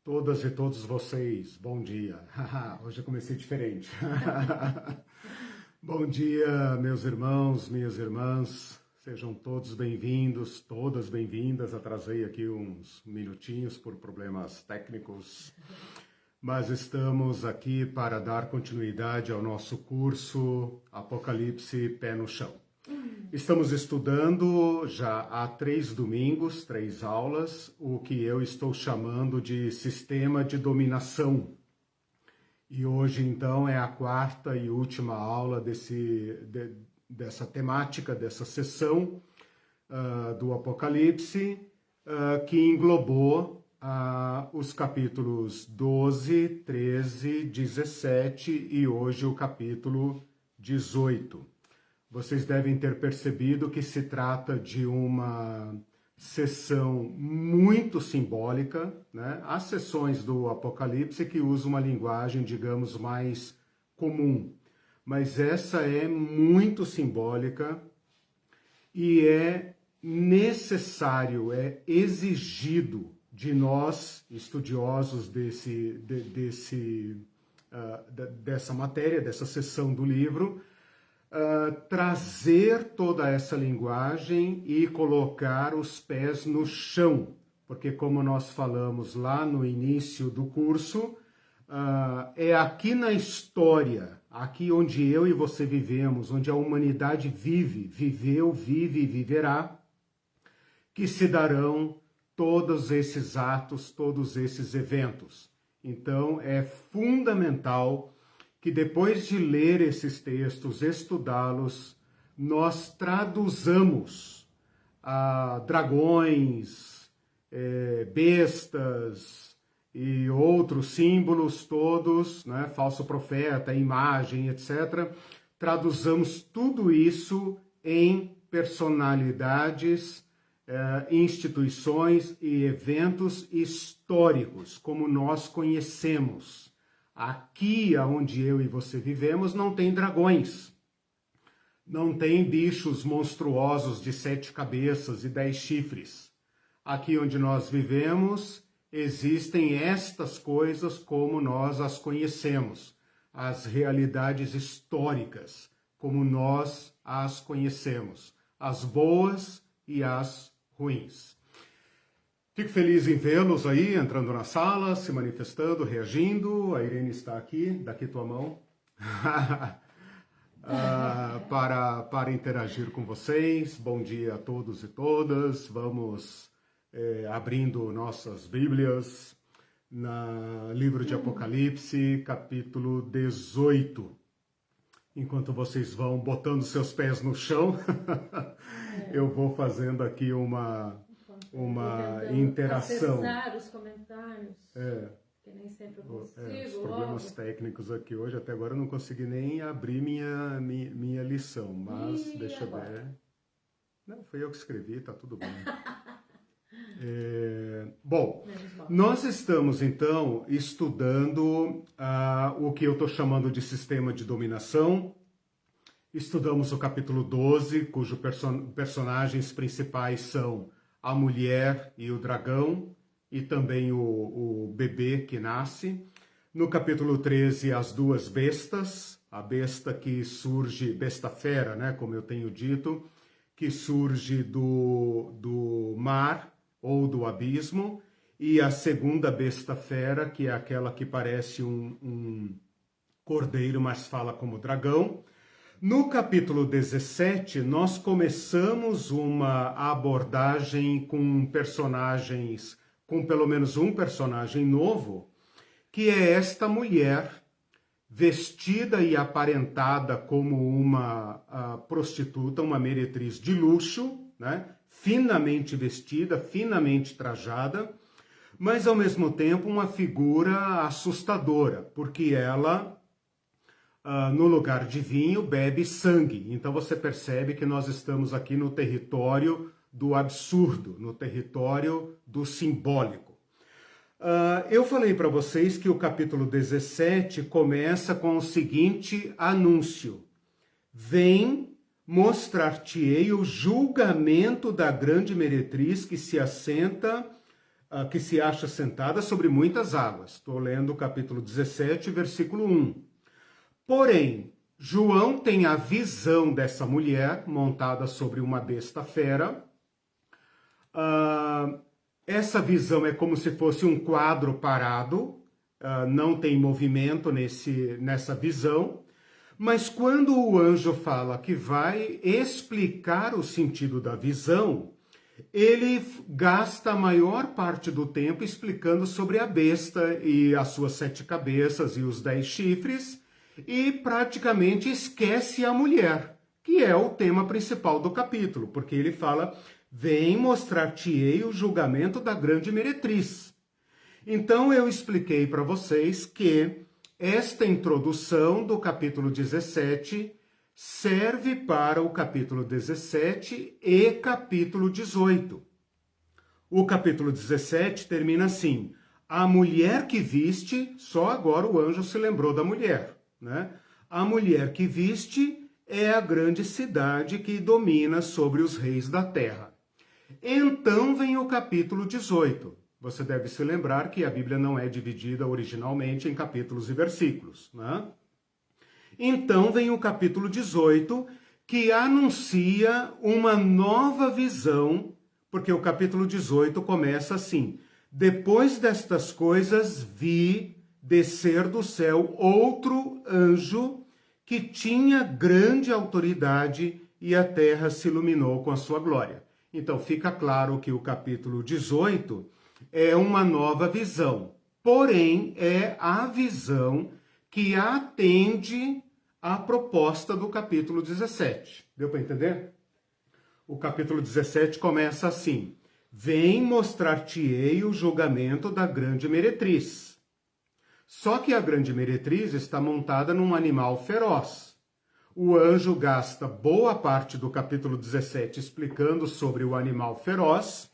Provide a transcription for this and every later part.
Todas e todos vocês, bom dia. Hoje eu comecei diferente. Bom dia, meus irmãos, minhas irmãs. Sejam todos bem-vindos, todas bem-vindas. Atrasei aqui uns minutinhos por problemas técnicos, mas estamos aqui para dar continuidade ao nosso curso Apocalipse Pé no Chão. Estamos estudando já há 3 domingos, 3 aulas, o que eu estou chamando de sistema de dominação. E hoje, então, é a 4ª e última aula dessa temática, dessa sessão do Apocalipse, que englobou os capítulos 12, 13, 17 e hoje o capítulo 18. Vocês devem ter percebido que se trata de uma sessão muito simbólica, né? Há sessões do Apocalipse que usam uma linguagem, digamos, mais comum, mas essa é muito simbólica e é necessário, é exigido de nós, estudiosos dessa matéria, dessa sessão do livro, trazer toda essa linguagem e colocar os pés no chão, porque como nós falamos lá no início do curso, é aqui na história, aqui onde eu e você vivemos, onde a humanidade viveu, vive e viverá, que se darão todos esses atos, todos esses eventos. Então é fundamental que depois de ler esses textos, estudá-los, nós traduzamos dragões, bestas e outros símbolos todos, né, falso profeta, imagem, etc. Traduzamos tudo isso em personalidades, instituições e eventos históricos, como nós conhecemos. Aqui, onde eu e você vivemos, não tem dragões, não tem bichos monstruosos de 7 cabeças e 10 chifres. Aqui onde nós vivemos, existem estas coisas como nós as conhecemos, as realidades históricas, como nós as conhecemos, as boas e as ruins. Fico feliz em vê-los aí, entrando na sala, se manifestando, reagindo. A Irene está aqui, daqui tua mão, para interagir com vocês. Bom dia a todos e todas. Vamos abrindo nossas Bíblias no livro de Apocalipse, capítulo 18. Enquanto vocês vão botando seus pés no chão, eu vou fazendo aqui uma interação. Acessar os comentários. Que nem sempre eu consigo. Os problemas técnicos aqui hoje, até agora eu não consegui nem abrir minha lição, mas deixa eu ver. Não, foi eu que escrevi, tá tudo bem. Bom, nós estamos então estudando o que eu estou chamando de sistema de dominação. Estudamos o capítulo 12, cujos personagens principais são a mulher e o dragão, e também o bebê que nasce. No capítulo 13, as 2 bestas, a besta que surge, besta fera, né, como eu tenho dito, que surge do mar ou do abismo, e a segunda besta fera, que é aquela que parece um cordeiro, mas fala como dragão. No capítulo 17, nós começamos uma abordagem com personagens, com pelo menos um personagem novo, que é esta mulher vestida e aparentada como uma prostituta, uma meretriz de luxo, né? Finamente vestida, finamente trajada, mas ao mesmo tempo uma figura assustadora, porque ela, no lugar de vinho, bebe sangue. Então você percebe que nós estamos aqui no território do absurdo, no território do simbólico. Eu falei para vocês que o capítulo 17 começa com o seguinte anúncio: vem, mostrar-te-ei o julgamento da grande meretriz que se assenta que se acha sentada sobre muitas águas. Estou lendo o capítulo 17, versículo 1. Porém, João tem a visão dessa mulher montada sobre uma besta fera. Essa visão é como se fosse um quadro parado, não tem movimento nessa visão. Mas quando o anjo fala que vai explicar o sentido da visão, ele gasta a maior parte do tempo explicando sobre a besta e as suas 7 cabeças e os 10 chifres, e praticamente esquece a mulher, que é o tema principal do capítulo, porque ele fala, vem mostrar-te-ei o julgamento da grande meretriz. Então eu expliquei para vocês que esta introdução do capítulo 17 serve para o capítulo 17 e capítulo 18. O capítulo 17 termina assim, a mulher que viste, só agora o anjo se lembrou da mulher, né? A mulher que viste é a grande cidade que domina sobre os reis da terra. Então vem o capítulo 18. Você deve se lembrar que a Bíblia não é dividida originalmente em capítulos e versículos, né? Então vem o capítulo 18, que anuncia uma nova visão, porque o capítulo 18 começa assim, depois destas coisas vi descer do céu outro anjo que tinha grande autoridade e a terra se iluminou com a sua glória. Então fica claro que o capítulo 18 é uma nova visão, porém é a visão que atende à proposta do capítulo 17. Deu para entender? O capítulo 17 começa assim, vem mostrar-te-ei o julgamento da grande meretriz. Só que a grande meretriz está montada num animal feroz. O anjo gasta boa parte do capítulo 17 explicando sobre o animal feroz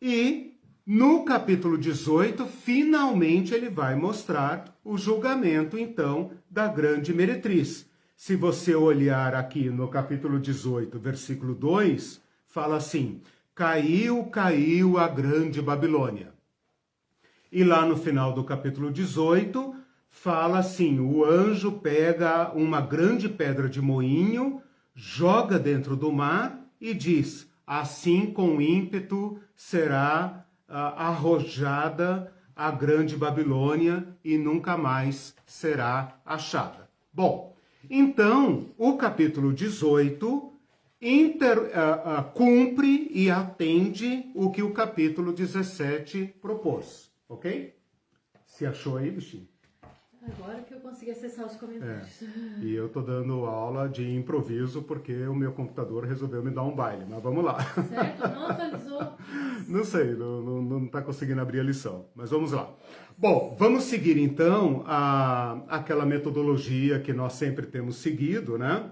e no capítulo 18, finalmente ele vai mostrar o julgamento, então, da grande meretriz. Se você olhar aqui no capítulo 18, versículo 2, fala assim, caiu, caiu a grande Babilônia. E lá no final do capítulo 18, fala assim, o anjo pega uma grande pedra de moinho, joga dentro do mar e diz, assim com ímpeto será arrojada a grande Babilônia e nunca mais será achada. Bom, então o capítulo 18 cumpre e atende o que o capítulo 17 propôs, ok? Se achou aí, bichinho? Agora que eu consegui acessar os comentários. E eu tô dando aula de improviso porque o meu computador resolveu me dar um baile, mas vamos lá. Certo? Não atualizou? Não sei, não tá conseguindo abrir a lição, mas vamos lá. Bom, vamos seguir então aquela metodologia que nós sempre temos seguido, né?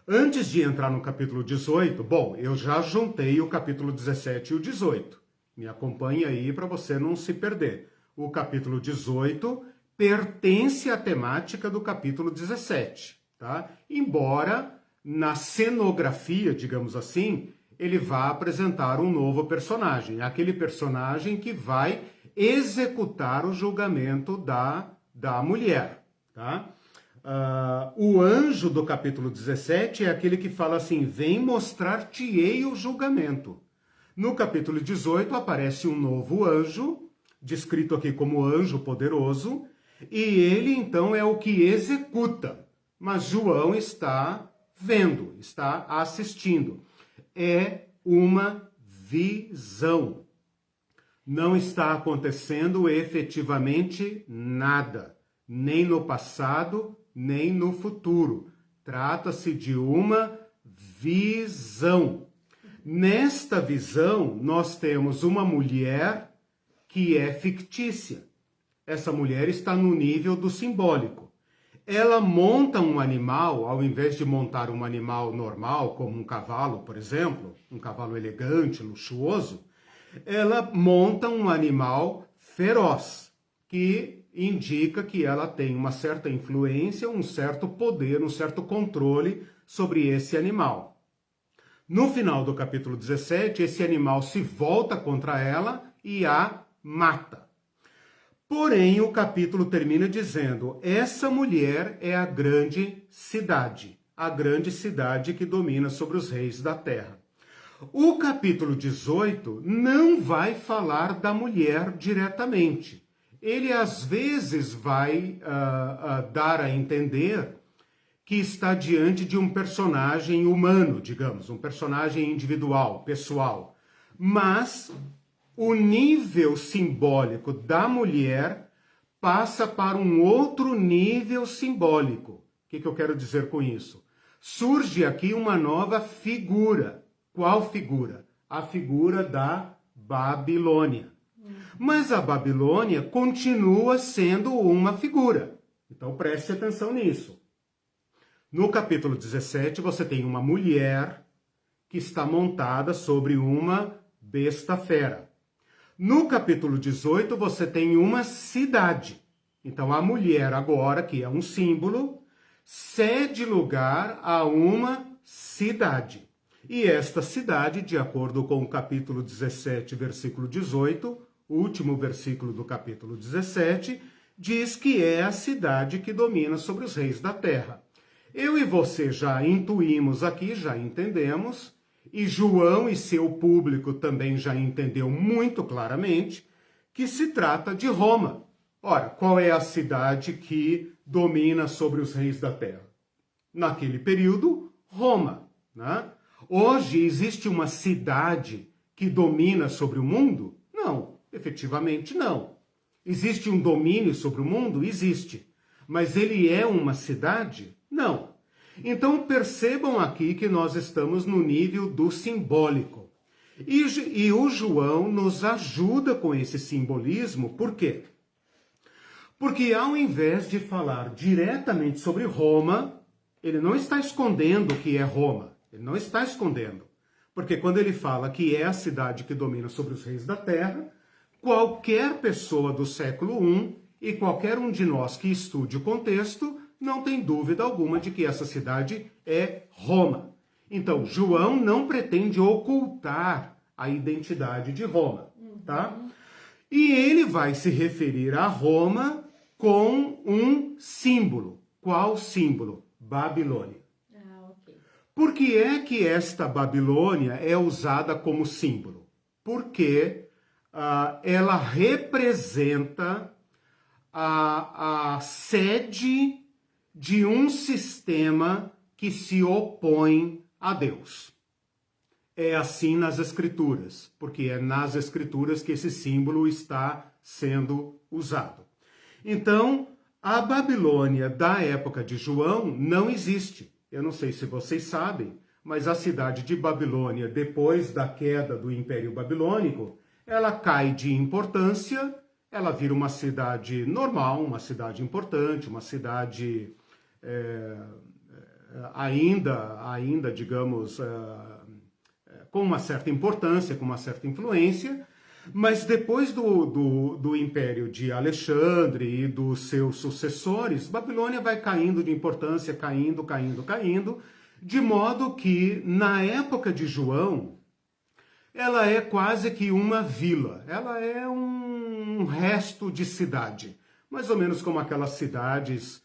Antes de entrar no capítulo 18, bom, eu já juntei o capítulo 17 e o 18. Me acompanhe aí para você não se perder. O capítulo 18 pertence à temática do capítulo 17, tá? Embora na cenografia, digamos assim, ele vá apresentar um novo personagem, aquele personagem que vai executar o julgamento da mulher, tá? O anjo do capítulo 17 é aquele que fala assim, vem mostrar-te-ei o julgamento. No capítulo 18 aparece um novo anjo, descrito aqui como anjo poderoso, e ele então é o que executa, mas João está vendo, está assistindo. É uma visão. Não está acontecendo efetivamente nada, nem no passado, nem no futuro. Trata-se de uma visão. Nesta visão, nós temos uma mulher que é fictícia. Essa mulher está no nível do simbólico. Ela monta um animal, ao invés de montar um animal normal, como um cavalo, por exemplo, um cavalo elegante, luxuoso, ela monta um animal feroz, que indica que ela tem uma certa influência, um certo poder, um certo controle sobre esse animal. No final do capítulo 17, esse animal se volta contra ela e a mata. Porém, o capítulo termina dizendo: essa mulher é a grande cidade que domina sobre os reis da terra. O capítulo 18 não vai falar da mulher diretamente. Ele às vezes vai dar a entender que está diante de um personagem humano, digamos, um personagem individual, pessoal. Mas o nível simbólico da mulher passa para um outro nível simbólico. O que eu quero dizer com isso? Surge aqui uma nova figura. Qual figura? A figura da Babilônia. Mas a Babilônia continua sendo uma figura. Então preste atenção nisso. No capítulo 17, você tem uma mulher que está montada sobre uma besta fera. No capítulo 18, você tem uma cidade. Então a mulher agora, que é um símbolo, cede lugar a uma cidade. E esta cidade, de acordo com o capítulo 17, versículo 18, último versículo do capítulo 17, diz que é a cidade que domina sobre os reis da terra. Eu e você já intuímos aqui, já entendemos, e João e seu público também já entendeu muito claramente, que se trata de Roma. Ora, qual é a cidade que domina sobre os reis da terra? Naquele período, Roma, né? Hoje existe uma cidade que domina sobre o mundo? Não, efetivamente não. Existe um domínio sobre o mundo? Existe. Mas ele é uma cidade? Não. Então percebam aqui que nós estamos no nível do simbólico. E o João nos ajuda com esse simbolismo, por quê? Porque ao invés de falar diretamente sobre Roma, ele não está escondendo que é Roma. Ele não está escondendo. Porque quando ele fala que é a cidade que domina sobre os reis da terra, qualquer pessoa do século I e qualquer um de nós que estude o contexto não tem dúvida alguma de que essa cidade é Roma. Então, João não pretende ocultar a identidade de Roma, tá? E ele vai se referir a Roma com um símbolo. Qual símbolo? Babilônia. Ok. Por que é que esta Babilônia é usada como símbolo? Porque ela representa a sede de um sistema que se opõe a Deus. É assim nas Escrituras, porque é nas Escrituras que esse símbolo está sendo usado. Então, a Babilônia da época de João não existe. Eu não sei se vocês sabem, mas a cidade de Babilônia, depois da queda do Império Babilônico, ela cai de importância, ela vira uma cidade normal, uma cidade importante, uma cidade ainda, digamos, com uma certa importância, com uma certa influência, mas depois do Império de Alexandre e dos seus sucessores, Babilônia vai caindo de importância, caindo, de modo que, na época de João, ela é quase que uma vila, ela é um resto de cidade, mais ou menos como aquelas cidades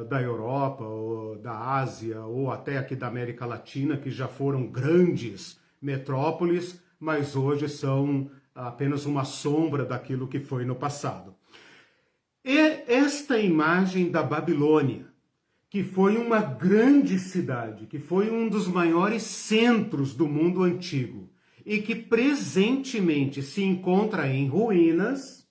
da Europa, ou da Ásia, ou até aqui da América Latina, que já foram grandes metrópoles, mas hoje são apenas uma sombra daquilo que foi no passado. E esta imagem da Babilônia, que foi uma grande cidade, que foi um dos maiores centros do mundo antigo, e que presentemente se encontra em ruínas,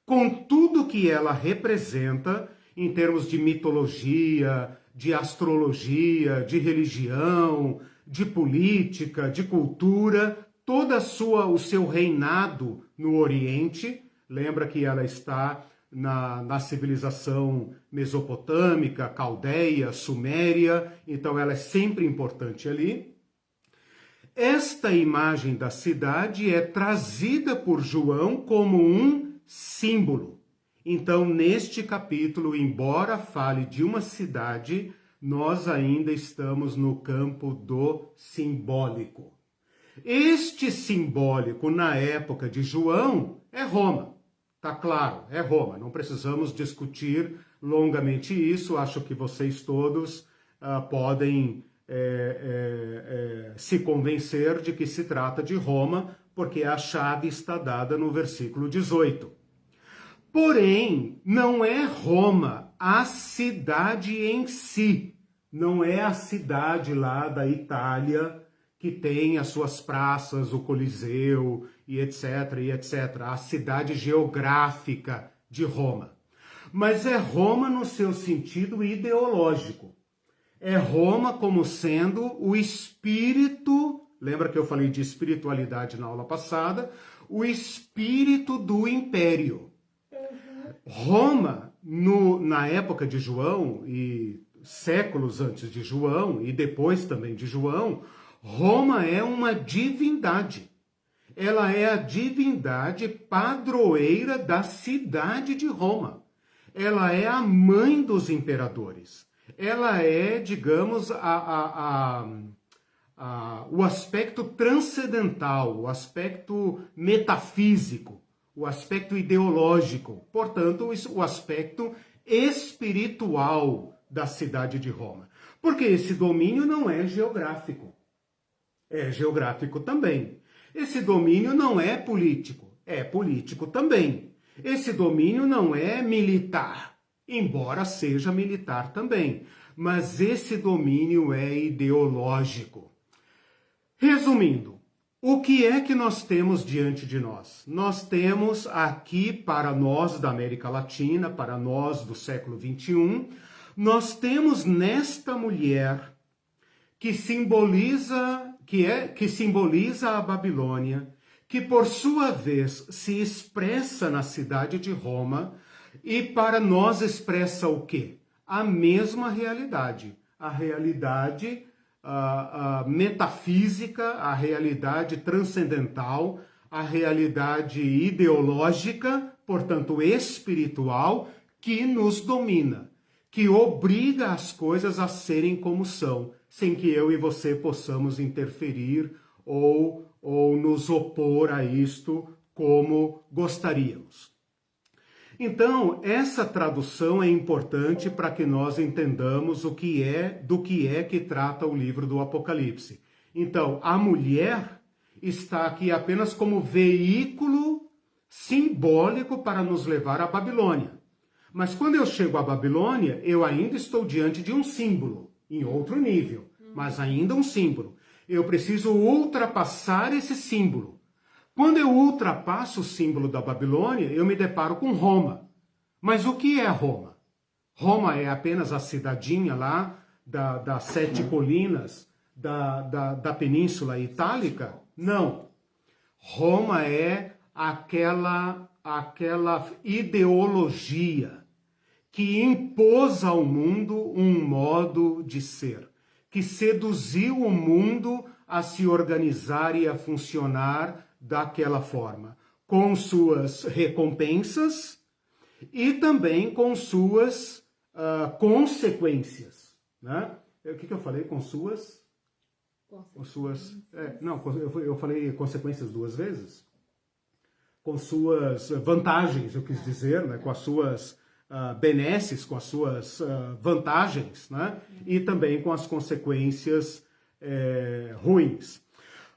com tudo que ela representa, em termos de mitologia, de astrologia, de religião, de política, de cultura, todo o seu reinado no Oriente. Lembra que ela está na civilização mesopotâmica, caldeia, suméria, então ela é sempre importante ali. Esta imagem da cidade é trazida por João como um símbolo. Então, neste capítulo, embora fale de uma cidade, nós ainda estamos no campo do simbólico. Este simbólico, na época de João, é Roma. Tá claro, é Roma. Não precisamos discutir longamente isso. Acho que vocês todos podem se convencer de que se trata de Roma, porque a chave está dada no versículo 18. Porém, não é Roma a cidade em si. Não é a cidade lá da Itália que tem as suas praças, o Coliseu e etc, e etc. A cidade geográfica de Roma. Mas é Roma no seu sentido ideológico. É Roma como sendo o espírito, lembra que eu falei de espiritualidade na aula passada? O espírito do império. Roma, na época de João e séculos antes de João e depois também de João, Roma é uma divindade. Ela é a divindade padroeira da cidade de Roma. Ela é a mãe dos imperadores. Ela é, digamos, o aspecto transcendental, o aspecto metafísico, o aspecto ideológico, portanto, o aspecto espiritual da cidade de Roma. Porque esse domínio não é geográfico. É geográfico também. Esse domínio não é político. É político também. Esse domínio não é militar, embora seja militar também. Mas esse domínio é ideológico. Resumindo, o que é que nós temos diante de nós? Nós temos aqui, para nós da América Latina, para nós do século XXI, nós temos nesta mulher que simboliza a Babilônia, que por sua vez se expressa na cidade de Roma, e para nós expressa o quê? A mesma realidade, a realidade a metafísica, a realidade transcendental, a realidade ideológica, portanto espiritual, que nos domina, que obriga as coisas a serem como são, sem que eu e você possamos interferir ou nos opor a isto como gostaríamos. Então, essa tradução é importante para que nós entendamos do que é que trata o livro do Apocalipse. Então, a mulher está aqui apenas como veículo simbólico para nos levar à Babilônia. Mas quando eu chego à Babilônia, eu ainda estou diante de um símbolo, em outro nível, mas ainda um símbolo. Eu preciso ultrapassar esse símbolo. Quando eu ultrapasso o símbolo da Babilônia, eu me deparo com Roma. Mas o que é Roma? Roma é apenas a cidadinha lá das 7 colinas da Península Itálica? Não. Roma é aquela ideologia que impôs ao mundo um modo de ser, que seduziu o mundo a se organizar e a funcionar daquela forma, com suas recompensas e também com suas consequências, né? O que eu falei? Com suas? Eu falei consequências 2 vezes? Com suas vantagens, eu quis dizer, né? Com as suas benesses, com as suas vantagens, né? E também com as consequências ruins.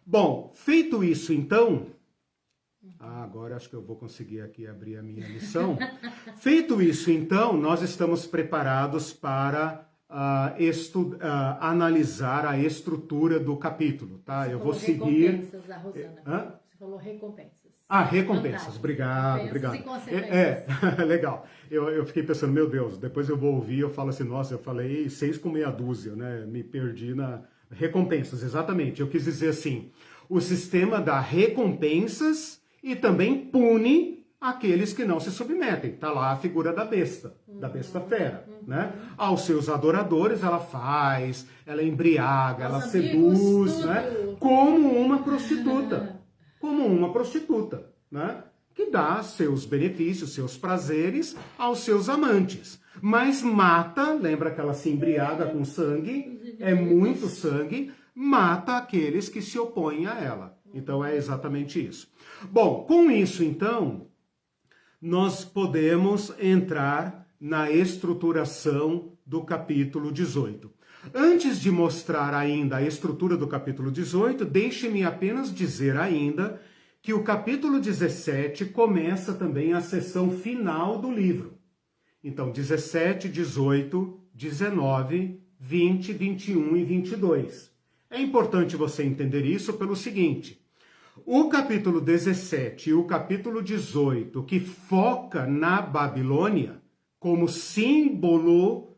Bom, feito isso então, agora acho que eu vou conseguir aqui abrir a minha lição. Feito isso então, nós estamos preparados para analisar a estrutura do capítulo, tá? Eu vou seguir... Recompensas, a Rosana. Você falou recompensas. Recompensas. Obrigado. Legal. Eu fiquei pensando, meu Deus, depois eu vou ouvir, eu falo assim, nossa, eu falei 6 com meia dúzia, né? Me perdi na... Recompensas, exatamente. Eu quis dizer assim, o sistema dá recompensas e também pune aqueles que não se submetem. Está lá a figura da besta fera, né? Aos seus adoradores ela faz, ela embriaga, ela seduz, né? Como uma prostituta, né? Que dá seus benefícios, seus prazeres aos seus amantes. Mas mata, lembra que ela se embriaga com sangue, é muito sangue, mata aqueles que se opõem a ela. Então é exatamente isso. Bom, com isso então, nós podemos entrar na estruturação do capítulo 18. Antes de mostrar ainda a estrutura do capítulo 18, deixe-me apenas dizer ainda que o capítulo 17 começa também a seção final do livro. Então, 17, 18, 19, 20, 21 e 22. É importante você entender isso pelo seguinte: o capítulo 17 e o capítulo 18, que foca na Babilônia como símbolo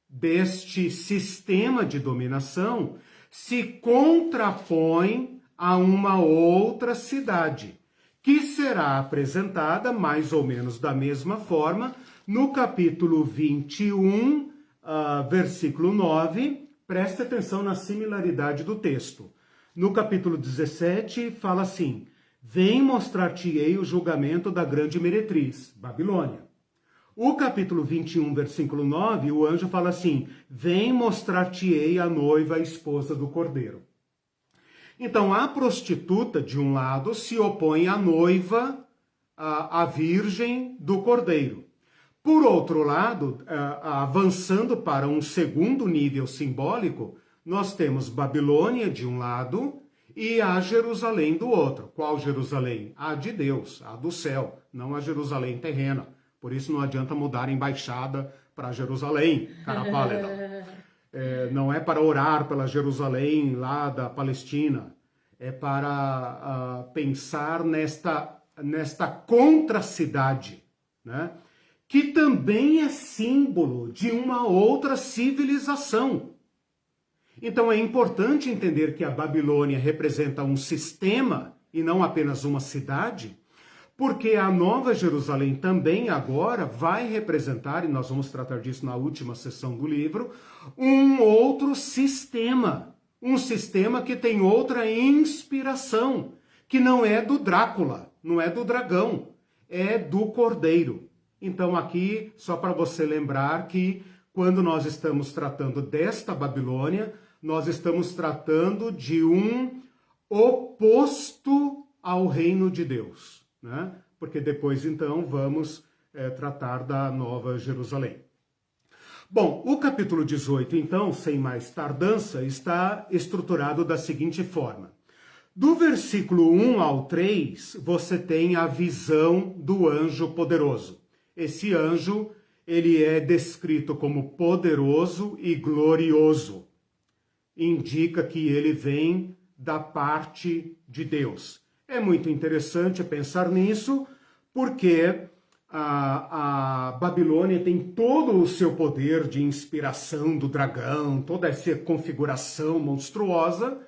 deste sistema de dominação, se contrapõe a uma outra cidade, que será apresentada mais ou menos da mesma forma no capítulo 21, versículo 9. Preste atenção na similaridade do texto. No capítulo 17, fala assim: vem mostrar-te-ei o julgamento da grande meretriz, Babilônia. O capítulo 21, versículo 9, o anjo fala assim: vem mostrar-te-ei a noiva, a esposa do Cordeiro. Então, a prostituta, de um lado, se opõe à noiva, a virgem do Cordeiro. Por outro lado, avançando para um segundo nível simbólico, nós temos Babilônia, de um lado, e a Jerusalém do outro. Qual Jerusalém? A de Deus, a do céu, não a Jerusalém terrena. Por isso não adianta mudar a embaixada para Jerusalém, cara pálida. Não é para orar pela Jerusalém lá da Palestina. É para pensar nesta contra-cidade, né? Que também é símbolo de uma outra civilização. Então é importante entender que a Babilônia representa um sistema e não apenas uma cidade, porque a Nova Jerusalém também agora vai representar, e nós vamos tratar disso na última sessão do livro, um outro sistema. Um sistema que tem outra inspiração, que não é do Drácula, não é do dragão, é do Cordeiro. Então aqui, só para você lembrar que quando nós estamos tratando desta Babilônia, nós estamos tratando de um oposto ao reino de Deus, né? Porque depois, então, vamos tratar da Nova Jerusalém. Bom, o capítulo 18, então, sem mais tardança, está estruturado da seguinte forma. Do versículo 1 ao 3, você tem a visão do anjo poderoso. Esse anjo, ele é descrito como poderoso e glorioso. Indica que ele vem da parte de Deus. É muito interessante pensar nisso, porque a Babilônia tem todo o seu poder de inspiração do dragão, toda essa configuração monstruosa,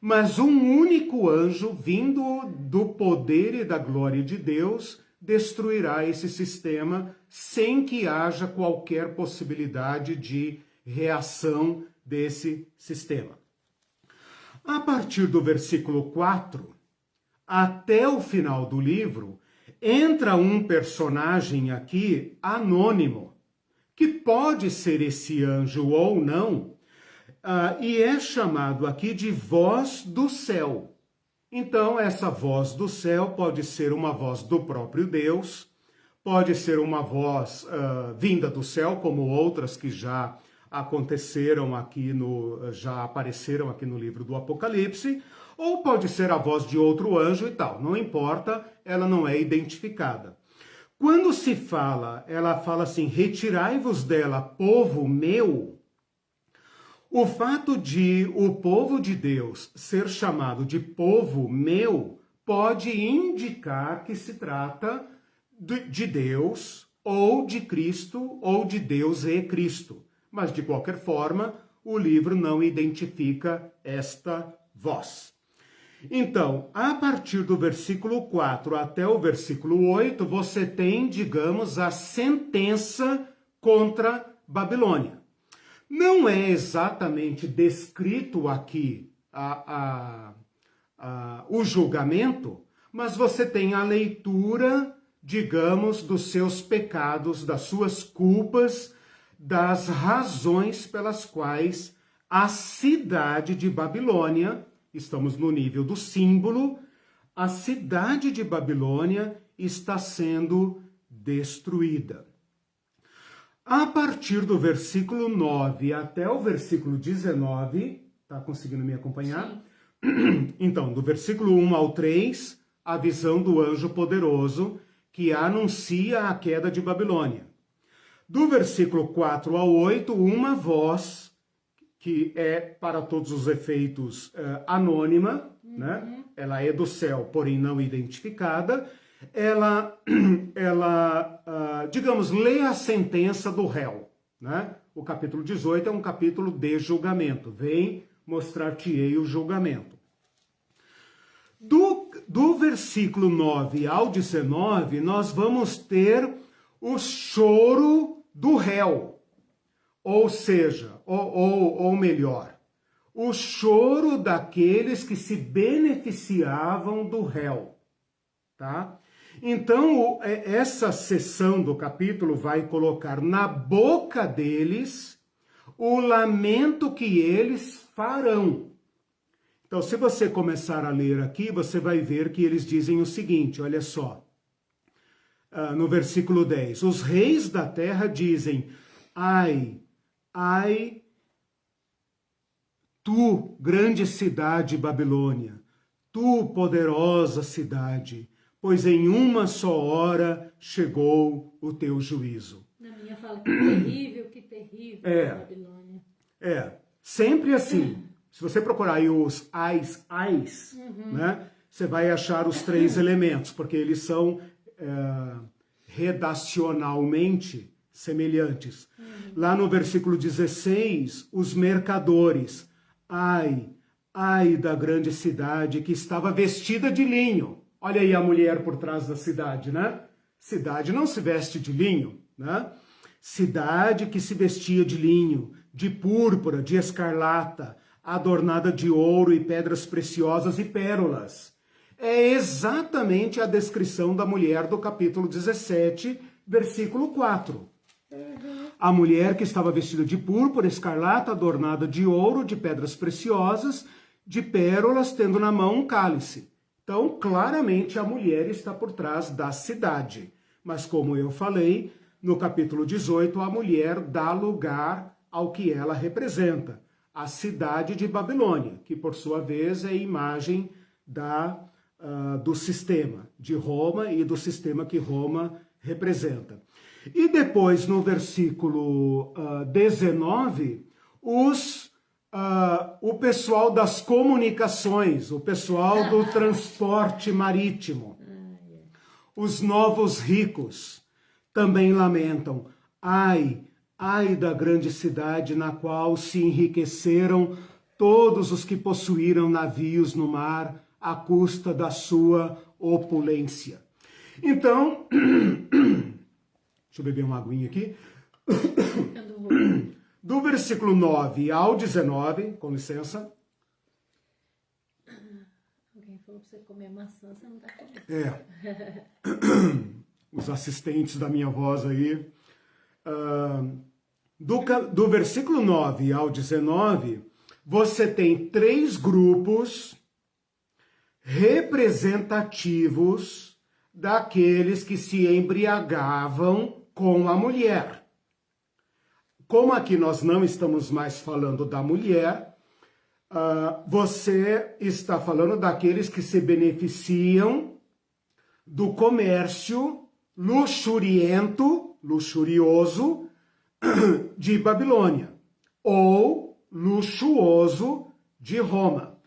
mas um único anjo, vindo do poder e da glória de Deus, destruirá esse sistema sem que haja qualquer possibilidade de reação desse sistema. A partir do versículo 4, até o final do livro, entra um personagem aqui anônimo, que pode ser esse anjo ou não, e é chamado aqui de voz do céu. Então, essa voz do céu pode ser uma voz do próprio Deus, pode ser uma voz vinda do céu, como outras que já aconteceram aqui já apareceram aqui no livro do Apocalipse, ou pode ser a voz de outro anjo e tal, não importa, ela não é identificada. Quando se fala, ela fala assim: retirai-vos dela, povo meu. O fato de o povo de Deus ser chamado de povo meu pode indicar que se trata de Deus, ou de Cristo, ou de Deus e Cristo. Mas, de qualquer forma, o livro não identifica esta voz. Então, a partir do versículo 4 até o versículo 8, você tem, digamos, a sentença contra Babilônia. Não é exatamente descrito aqui o julgamento, mas você tem a leitura, digamos, dos seus pecados, das suas culpas, das razões pelas quais a cidade de Babilônia, estamos no nível do símbolo, a cidade de Babilônia está sendo destruída. A partir do versículo 9 até o versículo 19, tá conseguindo me acompanhar? Sim. Então, do versículo 1 ao 3, a visão do anjo poderoso que anuncia a queda de Babilônia. Do versículo 4 ao 8, uma voz que é, para todos os efeitos, anônima, né? Ela é do céu, porém não identificada. Ela digamos, lê a sentença do réu, né? O capítulo 18 é um capítulo de julgamento. Vem mostrar-te-ei o julgamento. Do versículo 9 ao 19, nós vamos ter o choro do réu. Ou seja, ou melhor, o choro daqueles que se beneficiavam do réu, tá? Então, essa seção do capítulo vai colocar na boca deles o lamento que eles farão. Então, se você começar a ler aqui, você vai ver que eles dizem o seguinte, olha só, no versículo 10, os reis da terra dizem, ai, ai, tu, grande cidade Babilônia, tu, poderosa cidade, pois em uma só hora chegou o teu juízo. Na minha fala, que terrível, Babilônia. Sempre assim. Se você procurar aí os ais, né, você vai achar os 3 elementos, porque eles são redacionalmente semelhantes. Lá no versículo 16, os mercadores, ai da grande cidade que estava vestida de linho. Olha aí a mulher por trás da cidade, né? Cidade não se veste de linho, né? Cidade que se vestia de linho, de púrpura, de escarlata, adornada de ouro e pedras preciosas e pérolas. É exatamente a descrição da mulher do capítulo 17, versículo 4. A mulher que estava vestida de púrpura, escarlata, adornada de ouro, de pedras preciosas, de pérolas, tendo na mão um cálice. Então, claramente, a mulher está por trás da cidade. Mas, como eu falei, no capítulo 18, a mulher dá lugar ao que ela representa, a cidade de Babilônia, que, por sua vez, é imagem do sistema de Roma e do sistema que Roma representa. E depois, no versículo 19, o pessoal das comunicações, o pessoal do transporte marítimo, os novos ricos também lamentam, ai da grande cidade na qual se enriqueceram todos os que possuíram navios no mar à custa da sua opulência. Então, deixa eu beber uma aguinha aqui. Do versículo 9 ao 19, com licença. Alguém falou para você comer maçã, você não está comendo. Os assistentes da minha voz aí. Do versículo 9 ao 19, você tem 3 grupos representativos daqueles que se embriagavam com a mulher. Como aqui nós não estamos mais falando da mulher, você está falando daqueles que se beneficiam do comércio luxurioso de Babilônia, ou luxuoso de Roma.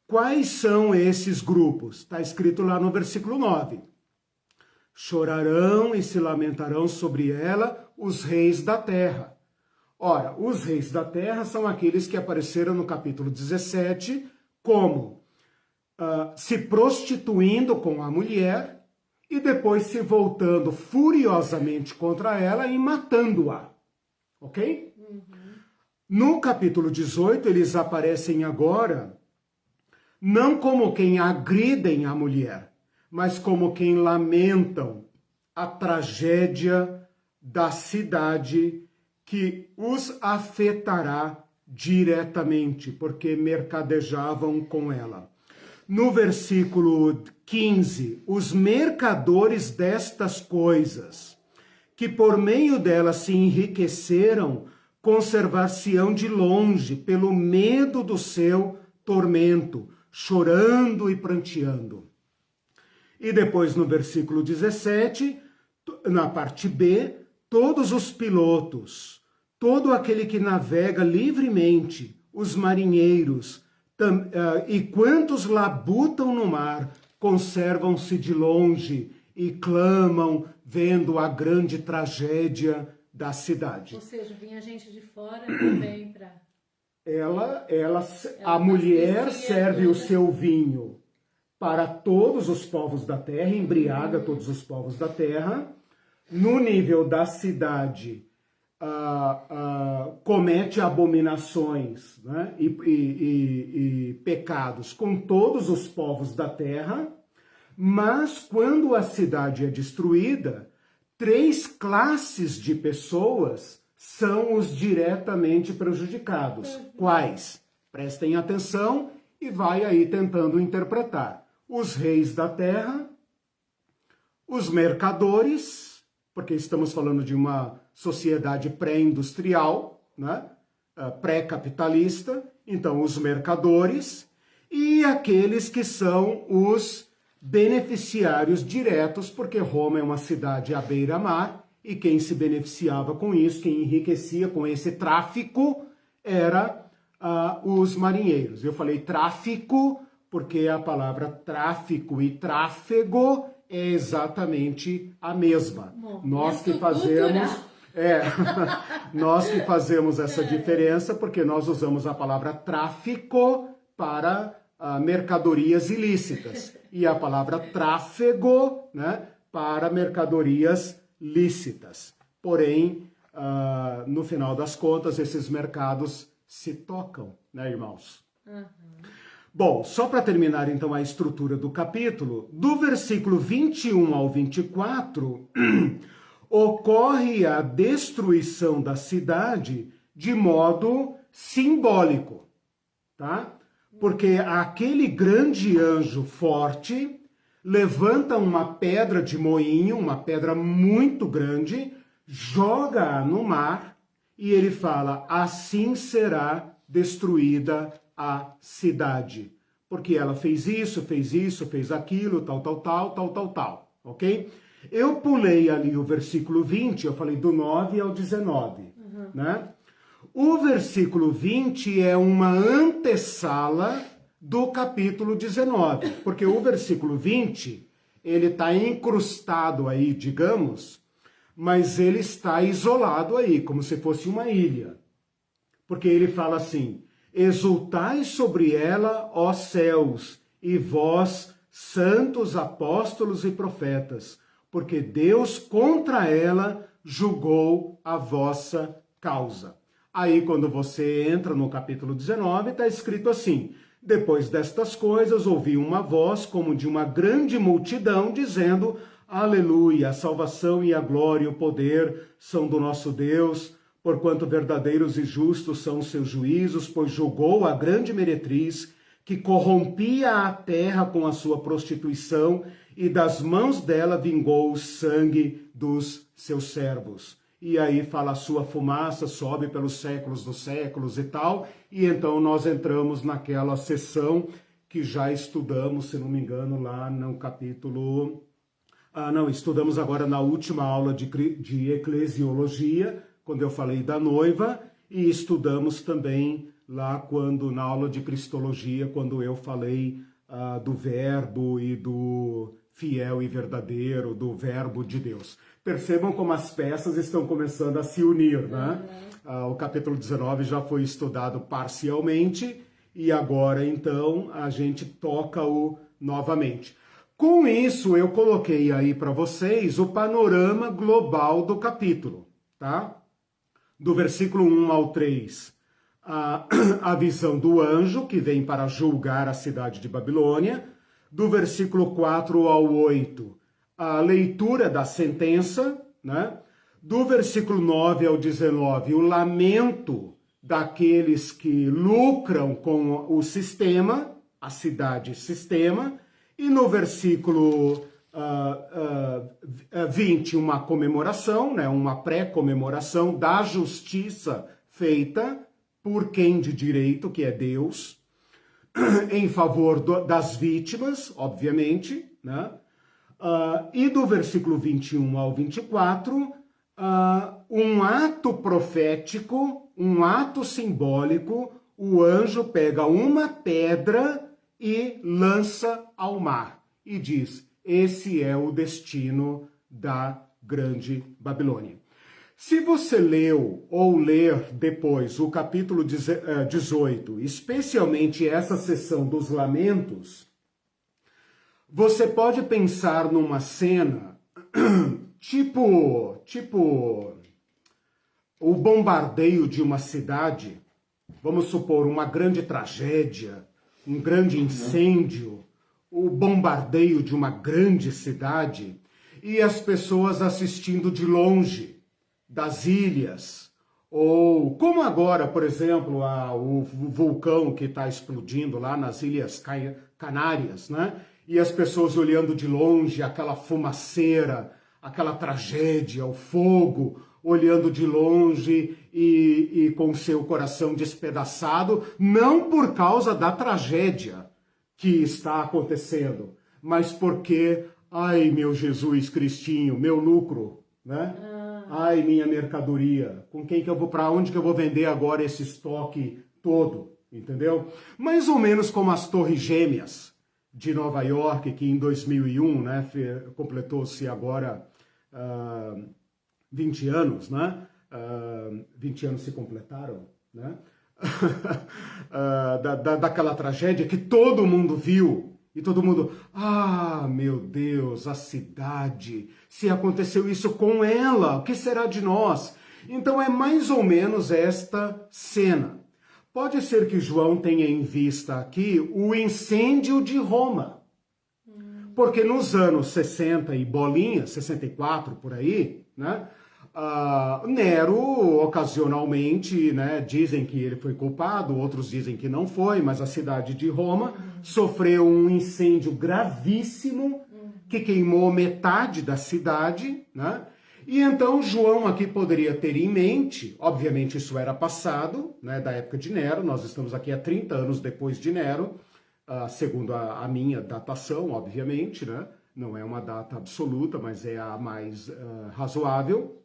Quais são esses grupos? Está escrito lá no versículo 9. Chorarão e se lamentarão sobre ela os reis da terra. Ora, os reis da terra são aqueles que apareceram no capítulo 17 como se prostituindo com a mulher e depois se voltando furiosamente contra ela e matando-a. Ok? No capítulo 18, eles aparecem agora não como quem agridem a mulher, mas como quem lamentam a tragédia da cidade que os afetará diretamente, porque mercadejavam com ela. No versículo 15, os mercadores destas coisas, que por meio delas se enriqueceram, conservar-se-ão de longe, pelo medo do seu tormento, chorando e pranteando. E depois no versículo 17, na parte B, todos os pilotos, todo aquele que navega livremente, os marinheiros, e quantos labutam no mar, conservam-se de longe e clamam, vendo a grande tragédia da cidade. Ou seja, vinha gente de fora também para... A mulher serve o seu vinho para todos os povos da terra, embriaga todos os povos da terra. No nível da cidade, comete abominações, né, e pecados com todos os povos da terra, mas quando a cidade é destruída, 3 classes de pessoas são os diretamente prejudicados. Quais? Prestem atenção e vai aí tentando interpretar. Os reis da terra, os mercadores, porque estamos falando de uma sociedade pré-industrial, né? Pré-capitalista, então os mercadores, e aqueles que são os beneficiários diretos, porque Roma é uma cidade à beira-mar, e quem se beneficiava com isso, quem enriquecia com esse tráfico, era os marinheiros. Eu falei tráfico, porque a palavra tráfico e tráfego é exatamente a mesma. Nós que fazemos essa diferença, porque nós usamos a palavra tráfico para mercadorias ilícitas e a palavra tráfego, né, para mercadorias lícitas. Porém, no final das contas, esses mercados se tocam, né, irmãos? Uhum. Bom, só para terminar então a estrutura do capítulo, do versículo 21 ao 24, ocorre a destruição da cidade de modo simbólico, tá? Porque aquele grande anjo forte levanta uma pedra de moinho, uma pedra muito grande, joga-a no mar e ele fala, assim será destruída a cidade. Porque ela fez isso, fez aquilo, tal, ok? Eu pulei ali o versículo 20, eu falei do 9 ao 19, né? O versículo 20 é uma antessala do capítulo 19, porque o versículo 20, ele está incrustado aí, digamos, mas ele está isolado aí, como se fosse uma ilha. Porque ele fala assim, exultai sobre ela, ó céus, e vós, santos apóstolos e profetas, porque Deus contra ela julgou a vossa causa. Aí, quando você entra no capítulo 19, está escrito assim, depois destas coisas, ouvi uma voz como de uma grande multidão, dizendo, aleluia, a salvação e a glória e o poder são do nosso Deus, porquanto verdadeiros e justos são os seus juízos, pois julgou a grande meretriz, que corrompia a terra com a sua prostituição, e das mãos dela vingou o sangue dos seus servos. E aí fala, a sua fumaça sobe pelos séculos dos séculos e tal, e então nós entramos naquela sessão que já estudamos, se não me engano, lá no capítulo... estudamos agora na última aula de eclesiologia, quando eu falei da noiva, e estudamos também lá na aula de cristologia, quando eu falei do verbo e do fiel e verdadeiro, do verbo de Deus. Percebam como as peças estão começando a se unir, né? O capítulo 19 já foi estudado parcialmente e agora, então, a gente toca-o novamente. Com isso, eu coloquei aí para vocês o panorama global do capítulo, tá? Do versículo 1 ao 3, a visão do anjo que vem para julgar a cidade de Babilônia. Do versículo 4 ao 8, a leitura da sentença, né? Do versículo 9 ao 19, o lamento daqueles que lucram com o sistema, a cidade-sistema, e no versículo 20, uma comemoração, né, uma pré-comemoração da justiça feita por quem de direito, que é Deus, em favor das vítimas, obviamente, né? E do versículo 21 ao 24, um ato profético, um ato simbólico, o anjo pega uma pedra e lança ao mar e diz: esse é o destino da Grande Babilônia. Se você leu ou ler depois o capítulo 18, especialmente essa seção dos lamentos, você pode pensar numa cena tipo o bombardeio de uma cidade, vamos supor, uma grande tragédia, um grande incêndio, o bombardeio de uma grande cidade e as pessoas assistindo de longe, das ilhas, ou como agora, por exemplo, o vulcão que está explodindo lá nas Ilhas Canárias, né? E as pessoas olhando de longe, aquela fumaceira, aquela tragédia, o fogo, olhando de longe e com seu coração despedaçado, não por causa da tragédia que está acontecendo, mas porque, ai meu Jesus Cristinho, meu lucro, né? Ai, minha mercadoria, com quem que eu vou, para onde que eu vou vender agora esse estoque todo, entendeu? Mais ou menos como as Torres Gêmeas de Nova York, que em 2001, né, completou-se agora 20 anos, né? 20 anos se completaram, né? Daquela tragédia que todo mundo viu. E todo mundo, meu Deus, a cidade, se aconteceu isso com ela, o que será de nós? Então é mais ou menos esta cena. Pode ser que João tenha em vista aqui o incêndio de Roma. Porque nos anos 60 e bolinha, 64 por aí, né? Nero, ocasionalmente, né, dizem que ele foi culpado, outros dizem que não foi, mas a cidade de Roma sofreu um incêndio gravíssimo que queimou metade da cidade, né? E então João aqui poderia ter em mente, obviamente isso era passado, né, da época de Nero, nós estamos aqui há 30 anos depois de Nero, segundo a minha datação, obviamente, né? Não é uma data absoluta, mas é a mais razoável.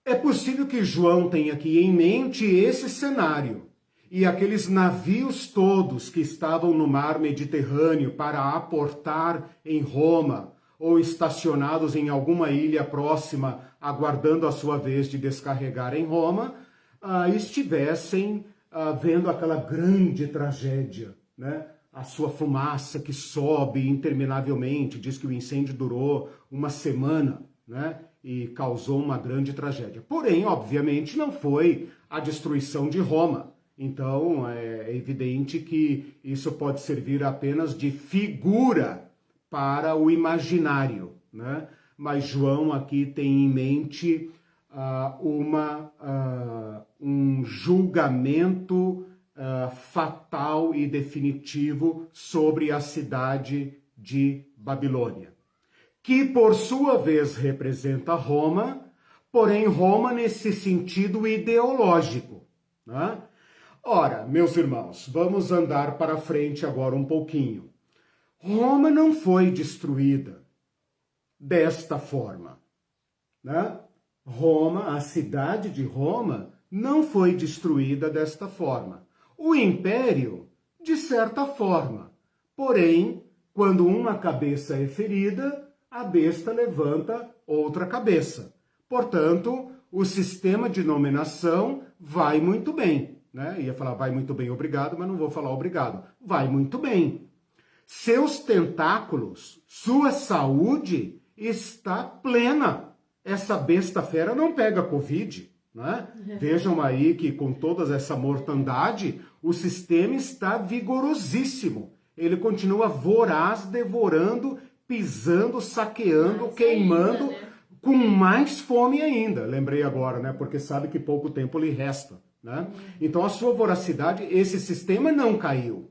É possível que João tenha aqui em mente esse cenário e aqueles navios todos que estavam no mar Mediterrâneo para aportar em Roma ou estacionados em alguma ilha próxima aguardando a sua vez de descarregar em Roma, estivessem vendo aquela grande tragédia, né? A sua fumaça que sobe interminavelmente, diz que o incêndio durou uma semana, né? E causou uma grande tragédia. Porém, obviamente, não foi a destruição de Roma. Então, é evidente que isso pode servir apenas de figura para o imaginário, né? Mas João aqui tem em mente um julgamento fatal e definitivo sobre a cidade de Babilônia, que por sua vez representa Roma, porém Roma nesse sentido ideológico, né? Ora, meus irmãos, vamos andar para frente agora um pouquinho. Roma não foi destruída desta forma, né? Roma, a cidade de Roma, não foi destruída desta forma. O império, de certa forma. Porém, quando uma cabeça é ferida, a besta levanta outra cabeça. Portanto, o sistema de nomeação vai muito bem, né? Ia falar vai muito bem, obrigado, mas não vou falar obrigado. Vai muito bem. Seus tentáculos, sua saúde está plena. Essa besta fera não pega Covid, né? Vejam aí que com toda essa mortandade, o sistema está vigorosíssimo. Ele continua voraz, devorando, pisando, saqueando, queimando, ainda, né? Com mais fome ainda. Lembrei agora, né? Porque sabe que pouco tempo lhe resta, né? Então a sua voracidade, esse sistema não caiu.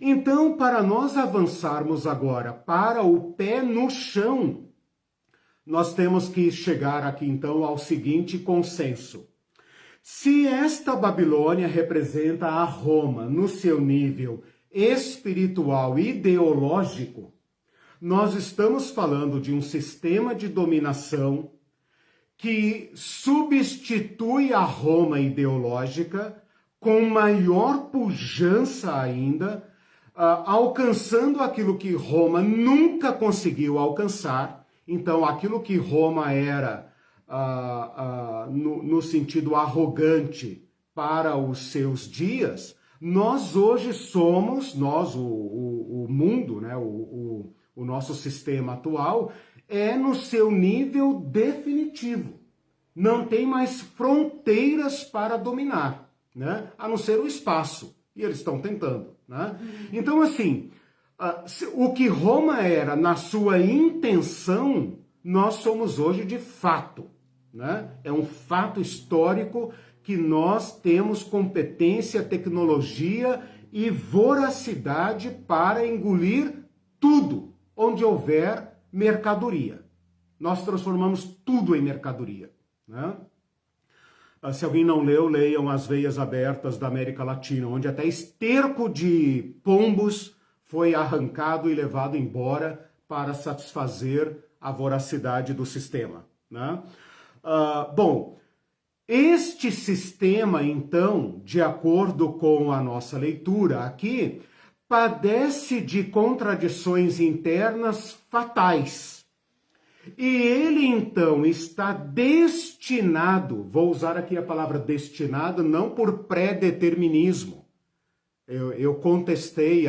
Então, para nós avançarmos agora para o pé no chão, nós temos que chegar aqui então ao seguinte consenso. Se esta Babilônia representa a Roma no seu nível espiritual e ideológico, nós estamos falando de um sistema de dominação que substitui a Roma ideológica com maior pujança ainda, alcançando aquilo que Roma nunca conseguiu alcançar. Então, aquilo que Roma era no sentido arrogante para os seus dias, nós hoje somos, o mundo, né, o nosso sistema atual, é no seu nível definitivo. Não tem mais fronteiras para dominar, né, a não ser o espaço. E eles estão tentando, né? Então, assim, o que Roma era na sua intenção, nós somos hoje de fato, né? É um fato histórico que nós temos competência, tecnologia e voracidade para engolir tudo onde houver mercadoria. Nós transformamos tudo em mercadoria, né? Se alguém não leu, leiam As Veias Abertas da América Latina, onde até esterco de pombos foi arrancado e levado embora para satisfazer a voracidade do sistema, né? Bom, este sistema, então, de acordo com a nossa leitura aqui, padece de contradições internas fatais. E ele, então, está destinado, vou usar aqui a palavra destinado, não por pré-determinismo. Eu contestei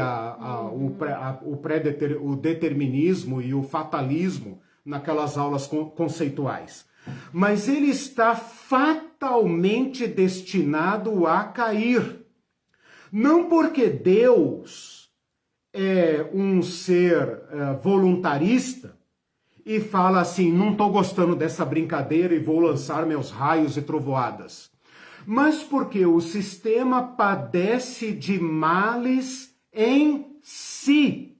o determinismo e o fatalismo naquelas aulas conceituais. Mas ele está fatalmente destinado a cair. Não porque Deus é um ser voluntarista e fala assim, não estou gostando dessa brincadeira e vou lançar meus raios e trovoadas. Mas porque o sistema padece de males em si.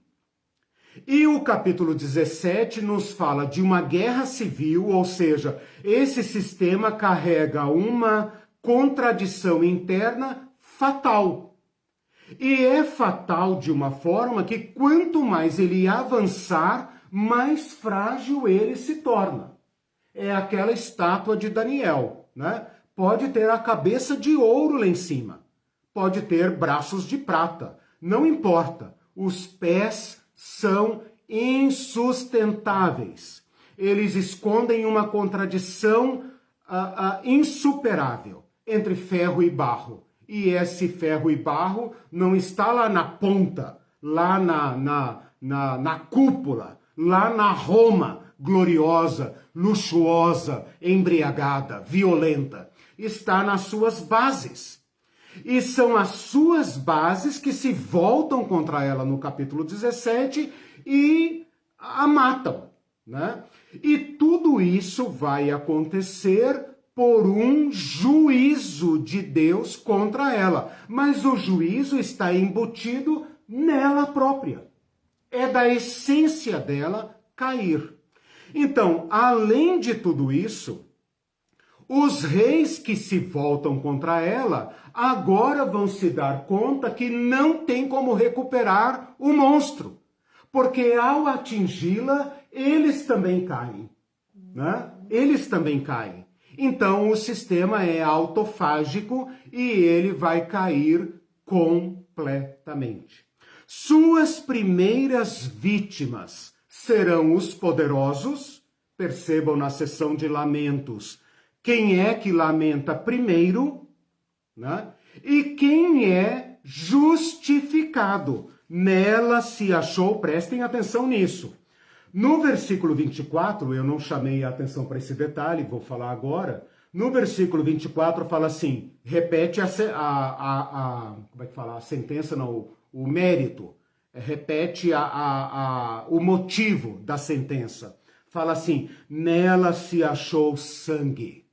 E o capítulo 17 nos fala de uma guerra civil, ou seja, esse sistema carrega uma contradição interna fatal. E é fatal de uma forma que quanto mais ele avançar, mais frágil ele se torna. É aquela estátua de Daniel, né? Pode ter a cabeça de ouro lá em cima, pode ter braços de prata, não importa. Os pés são insustentáveis. Eles escondem uma contradição insuperável entre ferro e barro. E esse ferro e barro não está lá na ponta, lá na cúpula, lá na Roma gloriosa, luxuosa, embriagada, violenta. Está nas suas bases. E são as suas bases que se voltam contra ela no capítulo 17 e a matam, né? E tudo isso vai acontecer por um juízo de Deus contra ela. Mas o juízo está embutido nela própria. É da essência dela cair. Então, além de tudo isso, os reis que se voltam contra ela agora vão se dar conta que não tem como recuperar o monstro, porque ao atingi-la, eles também caem, né? Eles também caem. Então, o sistema é autofágico e ele vai cair completamente. Suas primeiras vítimas serão os poderosos, percebam na seção de lamentos, quem é que lamenta primeiro, né? E quem é justificado. Nela se achou, prestem atenção nisso. No versículo 24, eu não chamei a atenção para esse detalhe, vou falar agora. No versículo 24 fala assim, repete como é que fala? A sentença, não, o mérito. Repete o motivo da sentença. Fala assim, nela se achou sangue.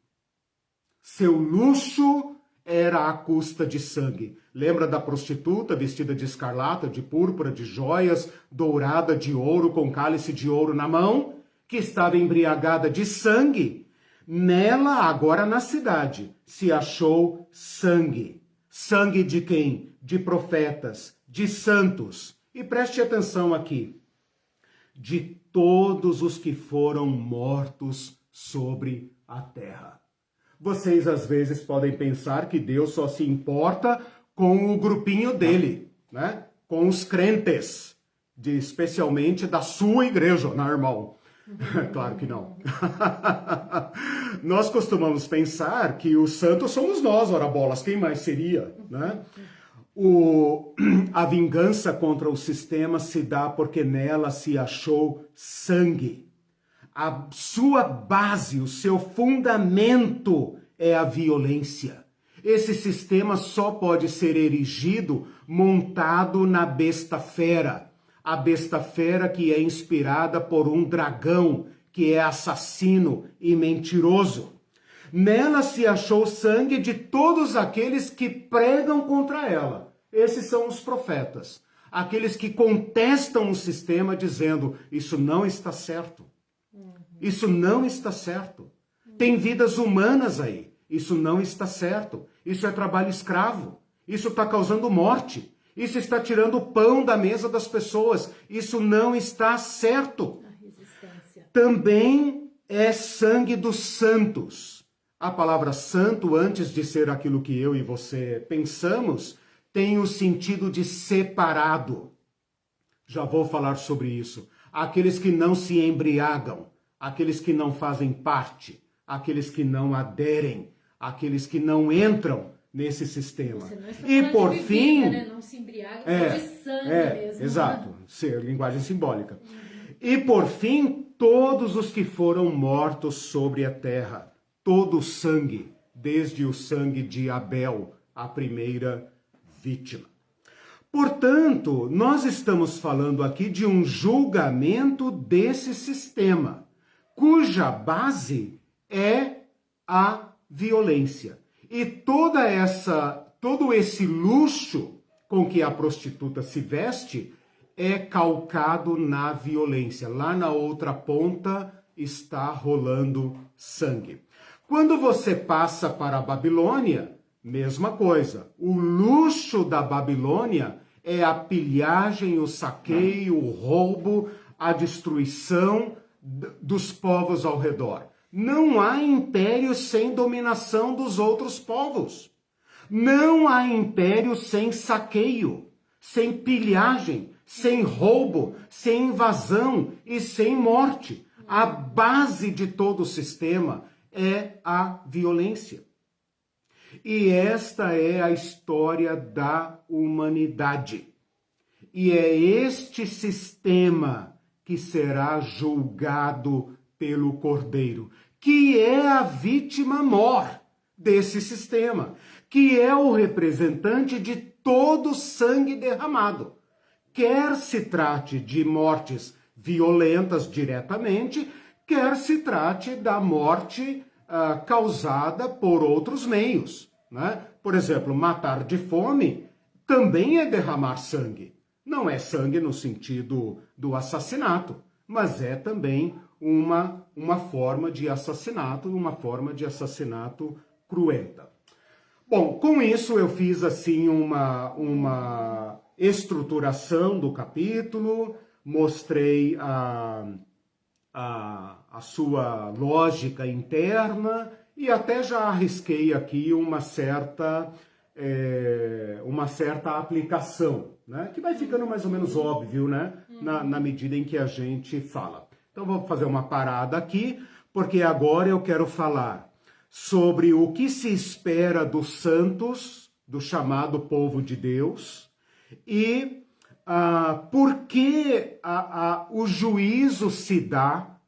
Seu luxo era à custa de sangue. Lembra da prostituta vestida de escarlata, de púrpura, de joias, dourada de ouro, com cálice de ouro na mão, que estava embriagada de sangue? Nela, agora na cidade, se achou sangue. Sangue de quem? De profetas, de santos. E preste atenção aqui. De todos os que foram mortos sobre a terra. Vocês às vezes podem pensar que Deus só se importa com o grupinho dele, né? Com os crentes, especialmente da sua igreja, né, irmão? Claro que não. Nós costumamos pensar que os santos somos nós, ora bolas, quem mais seria, né? A vingança contra o sistema se dá porque nela se achou sangue. A sua base, o seu fundamento é a violência. Esse sistema só pode ser erigido montado na besta fera. A besta fera que é inspirada por um dragão, que é assassino e mentiroso. Nela se achou sangue de todos aqueles que pregam contra ela. Esses são os profetas. Aqueles que contestam o sistema dizendo, isso não está certo. Isso não está certo. Tem vidas humanas aí. Isso não está certo. Isso é trabalho escravo. Isso está causando morte. Isso está tirando o pão da mesa das pessoas. Isso não está certo. Também é sangue dos santos. A palavra santo, antes de ser aquilo que eu e você pensamos, tem o sentido de separado. Já vou falar sobre isso. Aqueles que não se embriagam, aqueles que não fazem parte, aqueles que não aderem, aqueles que não entram nesse sistema. E por fim, né? Não se embriaga, de sangue mesmo. Exato, linguagem simbólica. E por fim, todos os que foram mortos sobre a terra, todo o sangue, desde o sangue de Abel, a primeira vítima. Portanto, nós estamos falando aqui de um julgamento desse sistema, cuja base é a violência. E todo esse luxo com que a prostituta se veste é calcado na violência. Lá na outra ponta está rolando sangue. Quando você passa para a Babilônia, mesma coisa. O luxo da Babilônia é a pilhagem, o saqueio, o roubo, a destruição dos povos ao redor. Não há império sem dominação dos outros povos. Não há império sem saqueio, sem pilhagem, sem roubo, sem invasão e sem morte. A base de todo o sistema é a violência. E esta é a história da humanidade. E é este sistema que será julgado pelo Cordeiro, que é a vítima mor desse sistema, que é o representante de todo o sangue derramado. Quer se trate de mortes violentas diretamente, quer se trate da morte causada por outros meios, né? Por exemplo, matar de fome também é derramar sangue. Não é sangue no sentido do assassinato, mas é também uma forma de assassinato, cruenta. Bom, com isso eu fiz assim uma estruturação do capítulo, mostrei a sua lógica interna e até já arrisquei aqui uma certa aplicação, né? Que vai ficando mais ou menos óbvio, né? Na medida em que a gente fala. Então vou fazer uma parada aqui, porque agora eu quero falar sobre o que se espera dos santos, do chamado povo de Deus, e por que o juízo se dá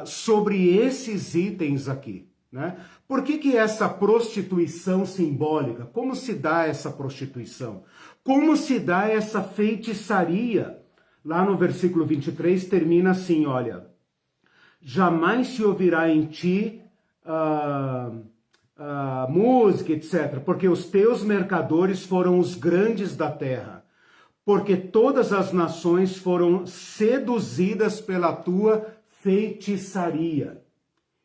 sobre esses itens aqui, né? Por que essa prostituição simbólica? Como se dá essa prostituição? Como se dá essa feitiçaria? Lá no versículo 23 termina assim, olha: jamais se ouvirá em ti música, etc. Porque os teus mercadores foram os grandes da terra. Porque todas as nações foram seduzidas pela tua feitiçaria.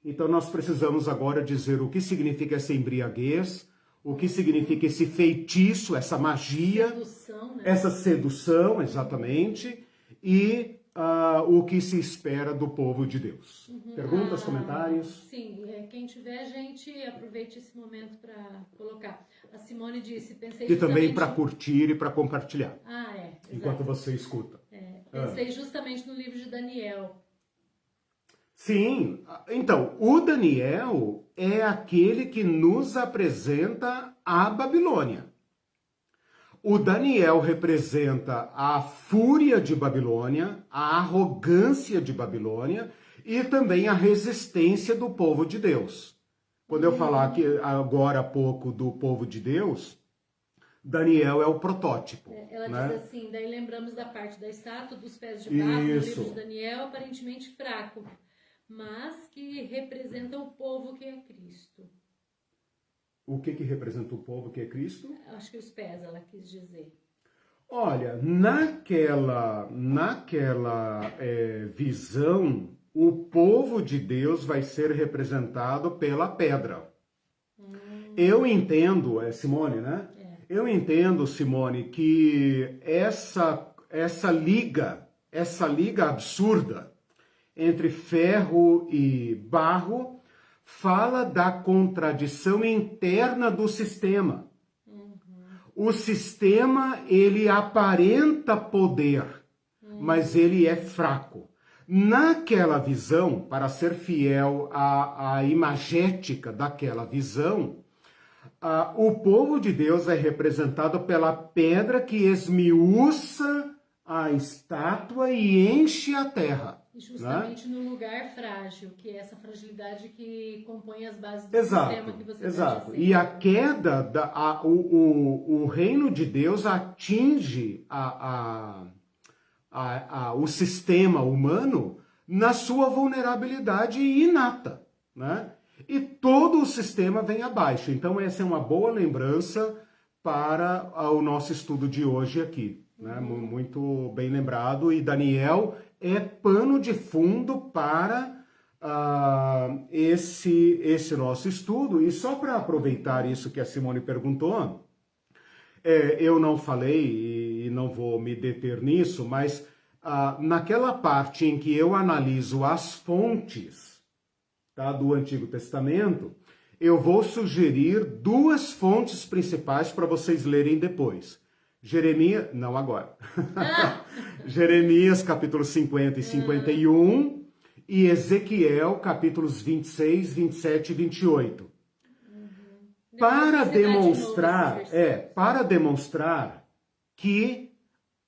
Então nós precisamos agora dizer o que significa essa embriaguez, o que significa esse feitiço, essa magia, sedução, né? Essa sedução, exatamente, e o que se espera do povo de Deus. Perguntas, comentários? Sim, quem tiver, gente, aproveite esse momento para colocar. A Simone disse, pensei E também justamente... para curtir e para compartilhar. Enquanto exato. você escuta. Pensei justamente no livro de Daniel. Sim, então, o Daniel é aquele que nos apresenta a Babilônia. O Daniel representa a fúria de Babilônia, a arrogância de Babilônia e também a resistência do povo de Deus. Quando eu falar aqui agora há pouco do povo de Deus, Daniel é o protótipo. Ela né? diz assim, daí lembramos da parte da estátua dos pés de barro no livro de Daniel, aparentemente fraco, mas que representa o povo que é Cristo. O que representa o povo que é Cristo? Acho que os pés, ela quis dizer. Olha, naquela visão, o povo de Deus vai ser representado pela pedra. Eu entendo, Simone, né? Eu entendo, Simone, que essa liga absurda entre ferro e barro fala da contradição interna do sistema. O sistema, ele aparenta poder, mas ele é fraco. Naquela visão, para ser fiel à imagética daquela visão, o povo de Deus é representado pela pedra que esmiuça a estátua e enche a terra. E justamente no lugar frágil, que é essa fragilidade que compõe as bases do sistema que você está dizendo. E a queda, o reino de Deus atinge o sistema humano na sua vulnerabilidade inata, né? E todo o sistema vem abaixo. Então essa é uma boa lembrança para o nosso estudo de hoje aqui, né? Muito bem lembrado. E Daniel é pano de fundo para esse nosso estudo. E só para aproveitar isso que a Simone perguntou, eu não falei e não vou me deter nisso, mas naquela parte em que eu analiso as fontes, tá, do Antigo Testamento, eu vou sugerir duas fontes principais para vocês lerem depois. Jeremias, não agora. Jeremias, capítulo 50 e 51, e Ezequiel, capítulos 26, 27 e 28. Para demonstrar que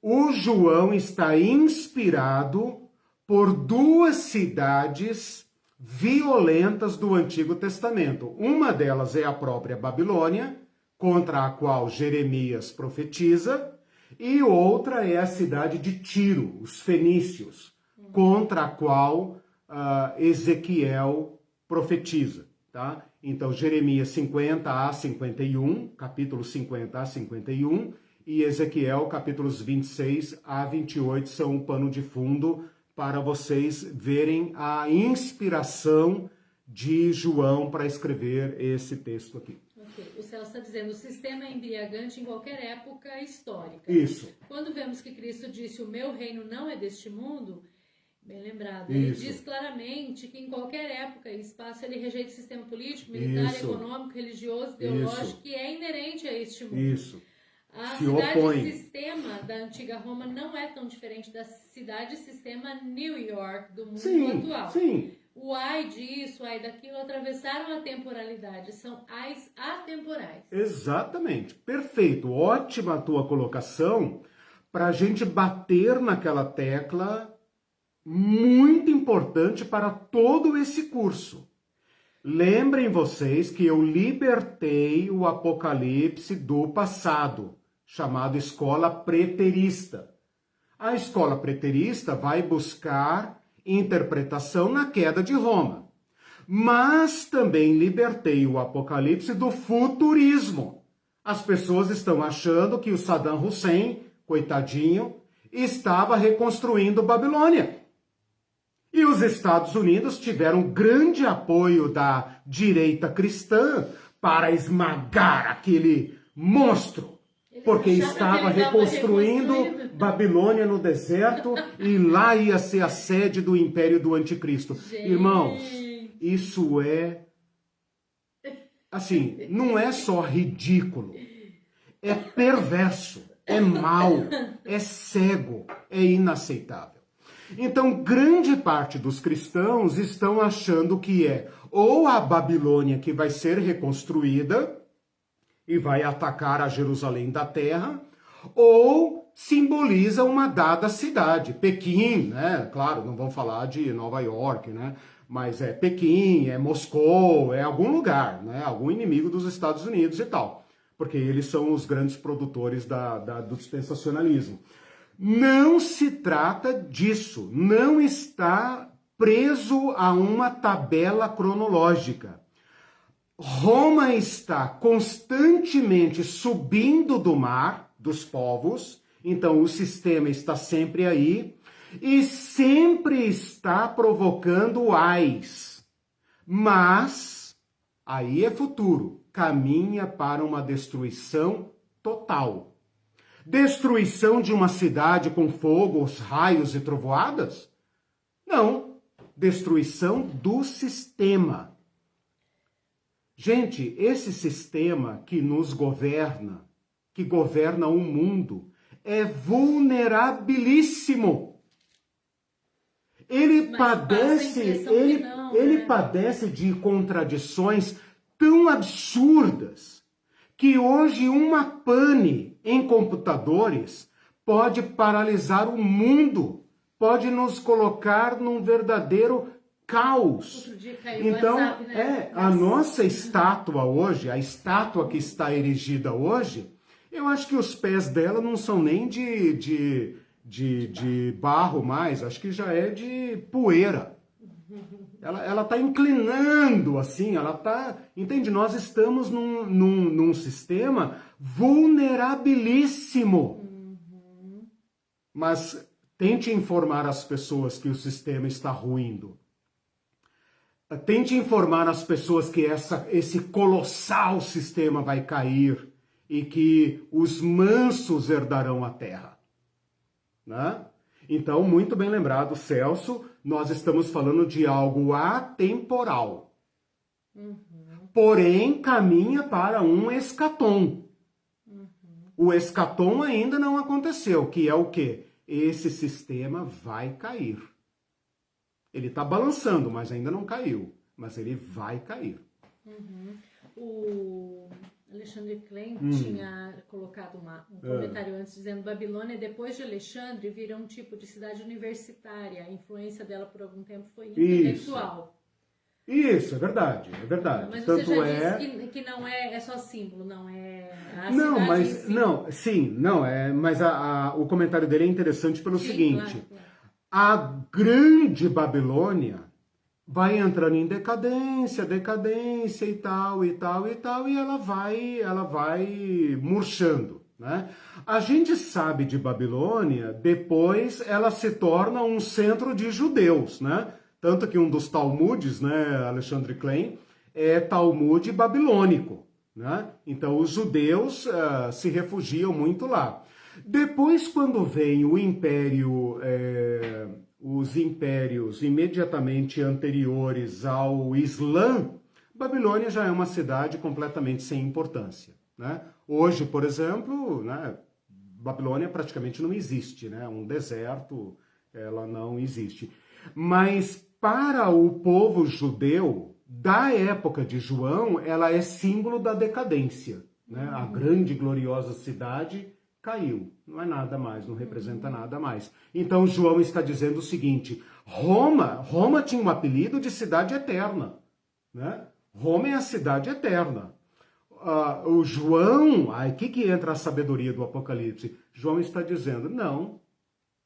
o João está inspirado por duas cidades violentas do Antigo Testamento. Uma delas é a própria Babilônia, contra a qual Jeremias profetiza, e outra é a cidade de Tiro, os fenícios, contra a qual Ezequiel profetiza. Tá? Então, Jeremias 50 a 51, capítulo 50 a 51, e Ezequiel, capítulos 26 a 28, são um pano de fundo para vocês verem a inspiração de João para escrever esse texto aqui. Ok, o Celso está dizendo, o sistema é embriagante em qualquer época histórica. Isso. Quando vemos que Cristo disse, o meu reino não é deste mundo, bem lembrado, ele diz claramente que em qualquer época e espaço ele rejeita o sistema político, militar, econômico, religioso, ideológico, que é inerente a este mundo. Isso. A cidade-sistema da antiga Roma não é tão diferente da cidade-sistema New York do mundo atual. Sim. O ai disso, o ai daquilo, atravessaram a temporalidade, são ais atemporais. Exatamente, perfeito, ótima a tua colocação para a gente bater naquela tecla muito importante para todo esse curso. Lembrem vocês que eu libertei o Apocalipse do passado, chamado escola preterista. A escola preterista vai buscar interpretação na queda de Roma. Mas também libertei o Apocalipse do futurismo. As pessoas estão achando que o Saddam Hussein, coitadinho, estava reconstruindo Babilônia. E os Estados Unidos tiveram grande apoio da direita cristã para esmagar aquele monstro, porque estava reconstruindo Babilônia no deserto e lá ia ser a sede do império do anticristo. Gente. Irmãos, isso é, assim, não é só ridículo, é perverso, é mau, é cego, é inaceitável. Então, grande parte dos cristãos estão achando que é ou a Babilônia que vai ser reconstruída e vai atacar a Jerusalém da terra, ou simboliza uma dada cidade, Pequim, né? Claro, não vão falar de Nova York, né? Mas é Pequim, é Moscou, é algum lugar, né? Algum inimigo dos Estados Unidos e tal, porque eles são os grandes produtores do dispensacionalismo. Não se trata disso, não está preso a uma tabela cronológica. Roma está constantemente subindo do mar dos povos, então o sistema está sempre aí e sempre está provocando ais. Mas, aí é futuro, caminha para uma destruição total. Destruição de uma cidade com fogos, raios e trovoadas? Não. Destruição do sistema. Gente, esse sistema que nos governa, que governa o mundo, é vulnerabilíssimo. Ele padece de contradições tão absurdas que hoje uma pane em computadores pode paralisar o mundo, pode nos colocar num verdadeiro caos. Outro dia caiu então, o WhatsApp, né? a nossa estátua hoje, a estátua que está erigida hoje, eu acho que os pés dela não são nem de barro mais, acho que já é de poeira. Ela está inclinando, assim, ela está... Entende? Nós estamos num sistema vulnerabilíssimo. Mas tente informar as pessoas que o sistema está ruindo. Tente informar as pessoas que esse colossal sistema vai cair e que os mansos herdarão a terra. Né? Então, muito bem lembrado, Celso, nós estamos falando de algo atemporal. Porém, caminha para um escatom. O escatom ainda não aconteceu, que é o quê? Esse sistema vai cair. Ele está balançando, mas ainda não caiu. Mas ele vai cair. O Alexandre Klein tinha colocado um comentário antes dizendo: Babilônia, depois de Alexandre, vira um tipo de cidade universitária. A influência dela por algum tempo foi intelectual. Isso, é verdade, é verdade. Mas tanto você já disse que não é só símbolo, não é a não, cidade mas em si. não, sim, não é, mas o comentário dele é interessante pelo seguinte: claro. A grande Babilônia vai entrando em decadência e tal, e ela vai murchando, né? A gente sabe de Babilônia, depois ela se torna um centro de judeus, né? Tanto que um dos Talmudes, né, Alexandre Klein, é Talmud babilônico, né? Então os judeus se refugiam muito lá. Depois, quando vem o império, os impérios imediatamente anteriores ao Islã, Babilônia já é uma cidade completamente sem importância, né? Hoje, por exemplo, né, Babilônia praticamente não existe, né? Um deserto, ela não existe. Mas para o povo judeu, da época de João, ela é símbolo da decadência, né? A grande gloriosa cidade caiu, não é nada mais, não representa nada mais. Então João está dizendo o seguinte: Roma tinha um apelido de cidade eterna, né? Roma é a cidade eterna. O João, aqui que entra a sabedoria do Apocalipse, João está dizendo, não,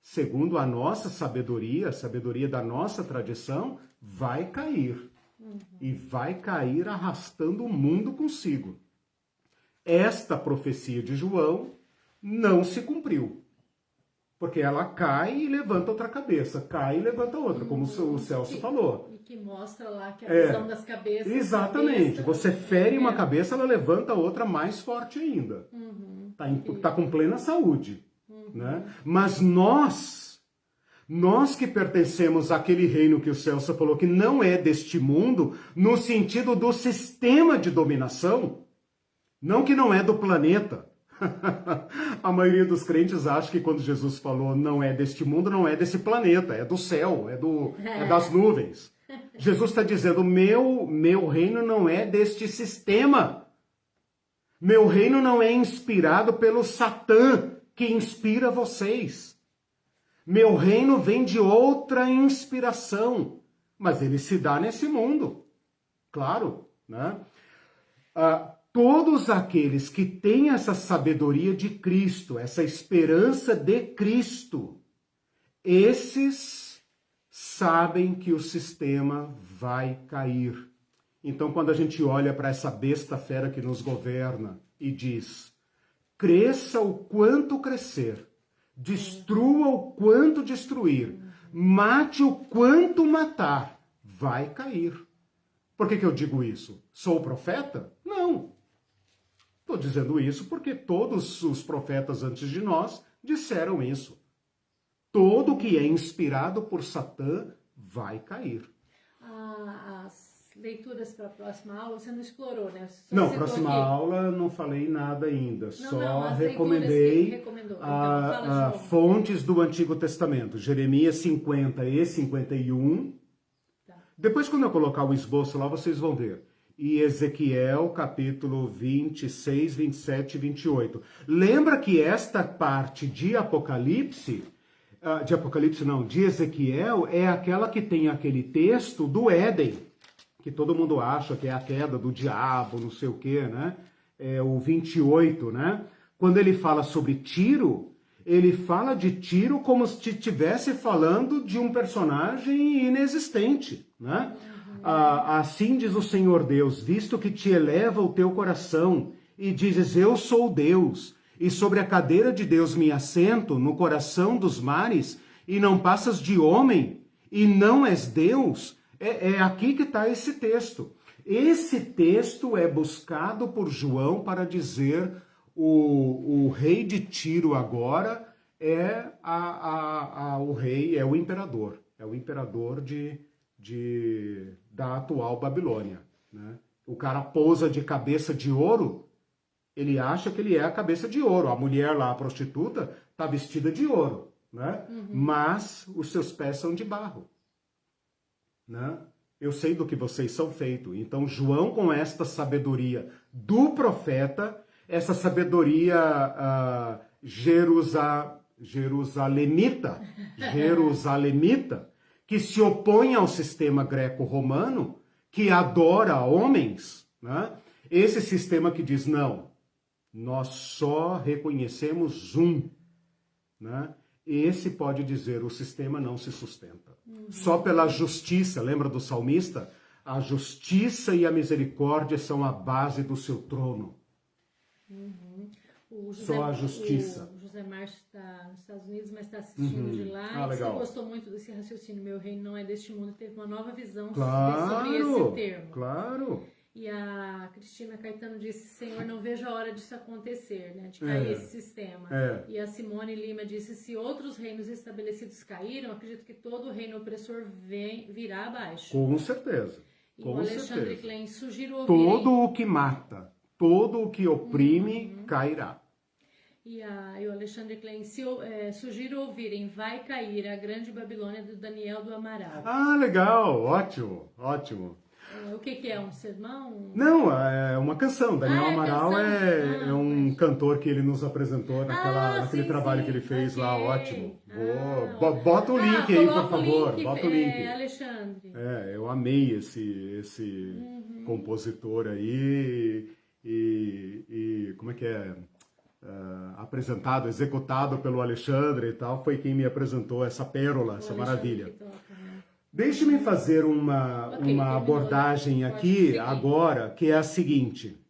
segundo a nossa sabedoria, a sabedoria da nossa tradição, vai cair. e vai cair arrastando o mundo consigo. Esta profecia de João não se cumpriu. Porque ela cai e levanta outra cabeça, cai e levanta outra, como o Celso falou. E que mostra lá que a visão das cabeças... Exatamente. Você fere uma cabeça, ela levanta outra mais forte ainda. Tá com plena saúde. Né? Mas nós que pertencemos àquele reino que o Celso falou que não é deste mundo, no sentido do sistema de dominação, não que não é do planeta. A maioria dos crentes acha que quando Jesus falou não é deste mundo, não é desse planeta, é do céu, é das nuvens. Jesus está dizendo, meu reino não é deste sistema. Meu reino não é inspirado pelo Satã que inspira vocês. Meu reino vem de outra inspiração, mas ele se dá nesse mundo, claro, né? Todos aqueles que têm essa sabedoria de Cristo, essa esperança de Cristo, esses sabem que o sistema vai cair. Então, quando a gente olha para essa besta fera que nos governa e diz, cresça o quanto crescer, destrua o quanto destruir, mate o quanto matar, vai cair. Por que eu digo isso? Sou profeta? Não. Estou dizendo isso porque todos os profetas antes de nós disseram isso. Todo que é inspirado por Satã vai cair. As leituras para a próxima aula você não explorou, né? Não, próxima aula não falei nada ainda. Só recomendei fontes do Antigo Testamento. Jeremias 50 e 51. Tá. Depois, quando eu colocar o esboço lá, vocês vão ver. E Ezequiel, capítulo 26, 27 e 28. Lembra que esta parte de de Ezequiel, é aquela que tem aquele texto do Éden, que todo mundo acha que é a queda do diabo, não sei o quê, né? É o 28, né? Quando ele fala sobre Tiro, ele fala de Tiro como se estivesse falando de um personagem inexistente, né? Assim diz o Senhor Deus, visto que te eleva o teu coração e dizes, eu sou Deus, e sobre a cadeira de Deus me assento no coração dos mares, e não passas de homem, e não és Deus, é aqui que está esse texto. Esse texto é buscado por João para dizer o rei de Tiro agora é o rei, é o imperador da atual Babilônia, né? O cara pousa de cabeça de ouro, ele acha que ele é a cabeça de ouro. A mulher lá, a prostituta, está vestida de ouro, né? Mas os seus pés são de barro, né? Eu sei do que vocês são feitos. Então João, com esta sabedoria do profeta, essa sabedoria jerusalemita, que se opõe ao sistema greco-romano, que adora homens, né? Esse sistema que diz, não, nós só reconhecemos um, né? Esse pode dizer, o sistema não se sustenta. Só pela justiça, lembra do salmista? A justiça e a misericórdia são a base do seu trono. Só a justiça. O José Márcio está nos Estados Unidos, mas está assistindo de lá. E você gostou muito desse raciocínio, meu reino não é deste mundo, teve uma nova visão sobre esse termo. Claro. E a Cristina Caetano disse, Senhor, não vejo a hora disso acontecer, né, de cair esse sistema. E a Simone Lima disse, se outros reinos estabelecidos caíram, acredito que todo reino opressor virá abaixo. Com certeza. E o Alexandre Klein, sugiro ouvir... Todo o que mata, todo o que oprime, cairá. E o Alexandre Klein, sugiro ouvirem Vai Cair, a Grande Babilônia, do Daniel do Amaral. Ah, legal, ótimo, ótimo. O que é? Um sermão? Não, é uma canção. Daniel Amaral é um cantor que ele nos apresentou naquele trabalho que ele fez lá, ótimo. Bota o link aí, por favor. Bota o link. Alexandre. Eu amei esse compositor aí e como é que é? Apresentado, executado pelo Alexandre e tal, foi quem me apresentou essa pérola, essa maravilha. Deixe-me fazer uma abordagem aqui agora, que é a seguinte.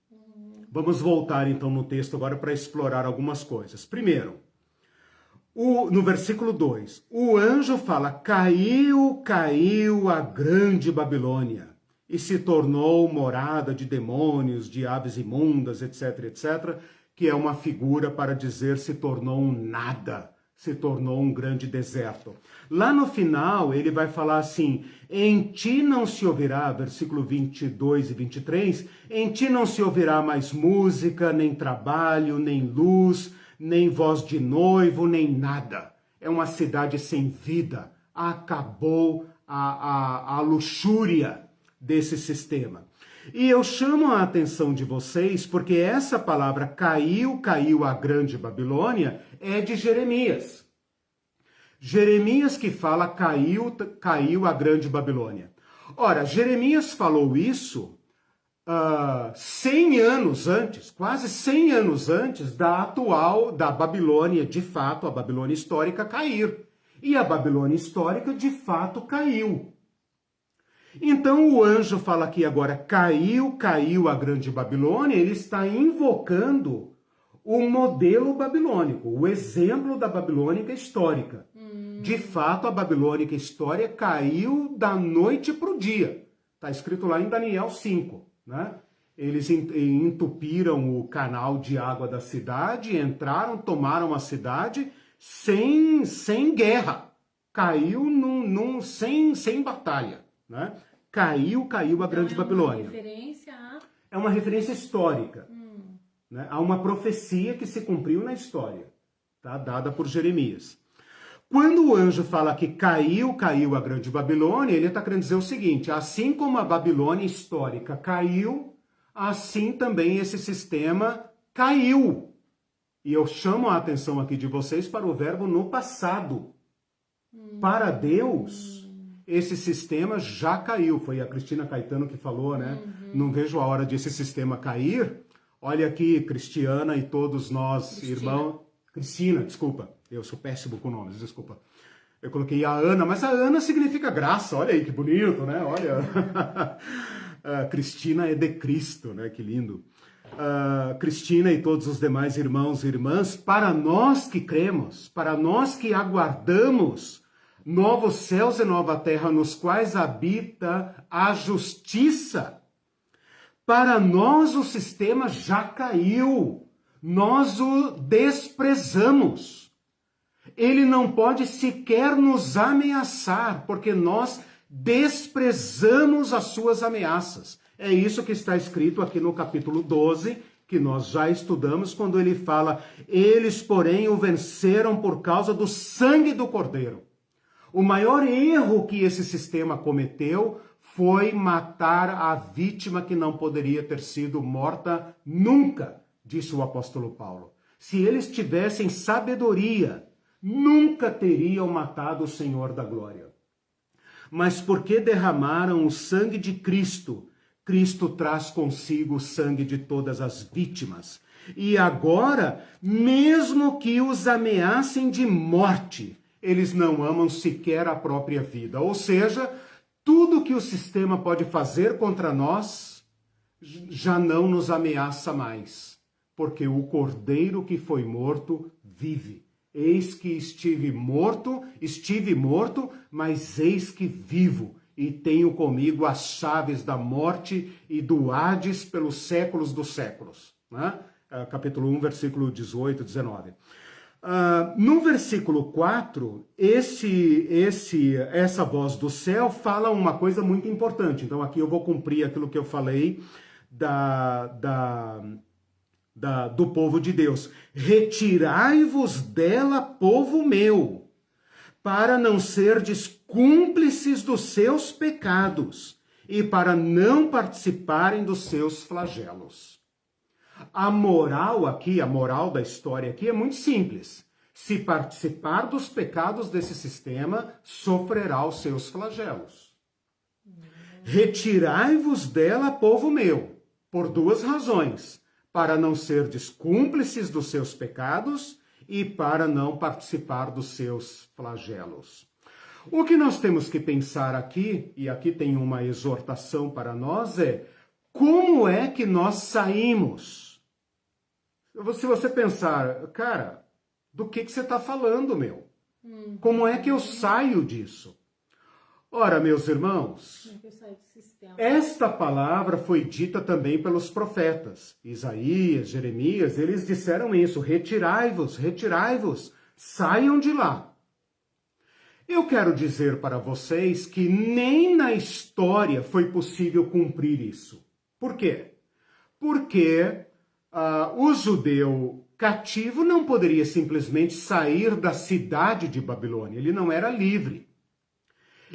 Vamos voltar então no texto agora para explorar algumas coisas. Primeiro, no versículo 2, o anjo fala, caiu a grande Babilônia e se tornou morada de demônios, de aves imundas, etc, etc, que é uma figura para dizer se tornou um nada, se tornou um grande deserto. Lá no final, ele vai falar assim, em ti não se ouvirá, versículo 22 e 23, em ti não se ouvirá mais música, nem trabalho, nem luz, nem voz de noivo, nem nada. É uma cidade sem vida. Acabou a luxúria desse sistema. E eu chamo a atenção de vocês porque essa palavra caiu a grande Babilônia é de Jeremias. Jeremias que fala caiu a grande Babilônia. Ora, Jeremias falou isso 100 anos antes, quase 100 anos antes da Babilônia, de fato, a Babilônia histórica cair. E a Babilônia histórica, de fato, caiu. Então o anjo fala aqui agora, caiu a grande Babilônia, ele está invocando o modelo babilônico, o exemplo da babilônica histórica. De fato, a babilônica história caiu da noite para o dia. Está escrito lá em Daniel 5, né? Eles entupiram o canal de água da cidade, entraram, tomaram a cidade sem guerra. Caiu sem batalha, né? Caiu a grande Babilônia. É uma referência histórica. Né? Há uma profecia que se cumpriu na história, tá? Dada por Jeremias. Quando o anjo fala que caiu a grande Babilônia, ele está querendo dizer o seguinte, assim como a Babilônia histórica caiu, assim também esse sistema caiu. E eu chamo a atenção aqui de vocês para o verbo no passado. Para Deus, esse sistema já caiu. Foi a Cristina Caetano que falou, né? Não vejo a hora de esse sistema cair. Olha aqui, Cristiana e todos nós, irmãos... Cristina, desculpa. Eu sou péssimo com nomes, desculpa. Eu coloquei a Ana, mas a Ana significa graça. Olha aí que bonito, né? Olha. Cristina é de Cristo, né? Que lindo. Cristina e todos os demais irmãos e irmãs, para nós que cremos, para nós que aguardamos novos céus e nova terra nos quais habita a justiça, para nós o sistema já caiu, nós o desprezamos. Ele não pode sequer nos ameaçar, porque nós desprezamos as suas ameaças. É isso que está escrito aqui no capítulo 12, que nós já estudamos, quando ele fala, eles, porém, o venceram por causa do sangue do Cordeiro. O maior erro que esse sistema cometeu foi matar a vítima que não poderia ter sido morta nunca, disse o apóstolo Paulo. Se eles tivessem sabedoria, nunca teriam matado o Senhor da glória. Mas porque derramaram o sangue de Cristo, Cristo traz consigo o sangue de todas as vítimas. E agora, mesmo que os ameacem de morte, eles não amam sequer a própria vida. Ou seja, tudo que o sistema pode fazer contra nós já não nos ameaça mais, porque o Cordeiro que foi morto vive. Eis que estive morto, mas eis que vivo, e tenho comigo as chaves da morte e do Hades pelos séculos dos séculos. Né? Capítulo 1, versículo 18, 19. No versículo 4, essa voz do céu fala uma coisa muito importante. Então aqui eu vou cumprir aquilo que eu falei do povo de Deus. Retirai-vos dela, povo meu, para não serdes cúmplices dos seus pecados e para não participarem dos seus flagelos. A moral aqui, a moral da história aqui é muito simples. Se participar dos pecados desse sistema, sofrerá os seus flagelos. Retirai-vos dela, povo meu, por duas razões. Para não serdes cúmplices dos seus pecados e para não participar dos seus flagelos. O que nós temos que pensar aqui, e aqui tem uma exortação para nós, é como é que nós saímos? Se você pensar, cara, do que você está falando, meu? Como é que eu saio disso? Ora, meus irmãos, esta palavra foi dita também pelos profetas. Isaías, Jeremias, eles disseram isso, retirai-vos, retirai-vos, saiam de lá. Eu quero dizer para vocês que nem na história foi possível cumprir isso. Por quê? Porque o judeu cativo não poderia simplesmente sair da cidade de Babilônia, ele não era livre.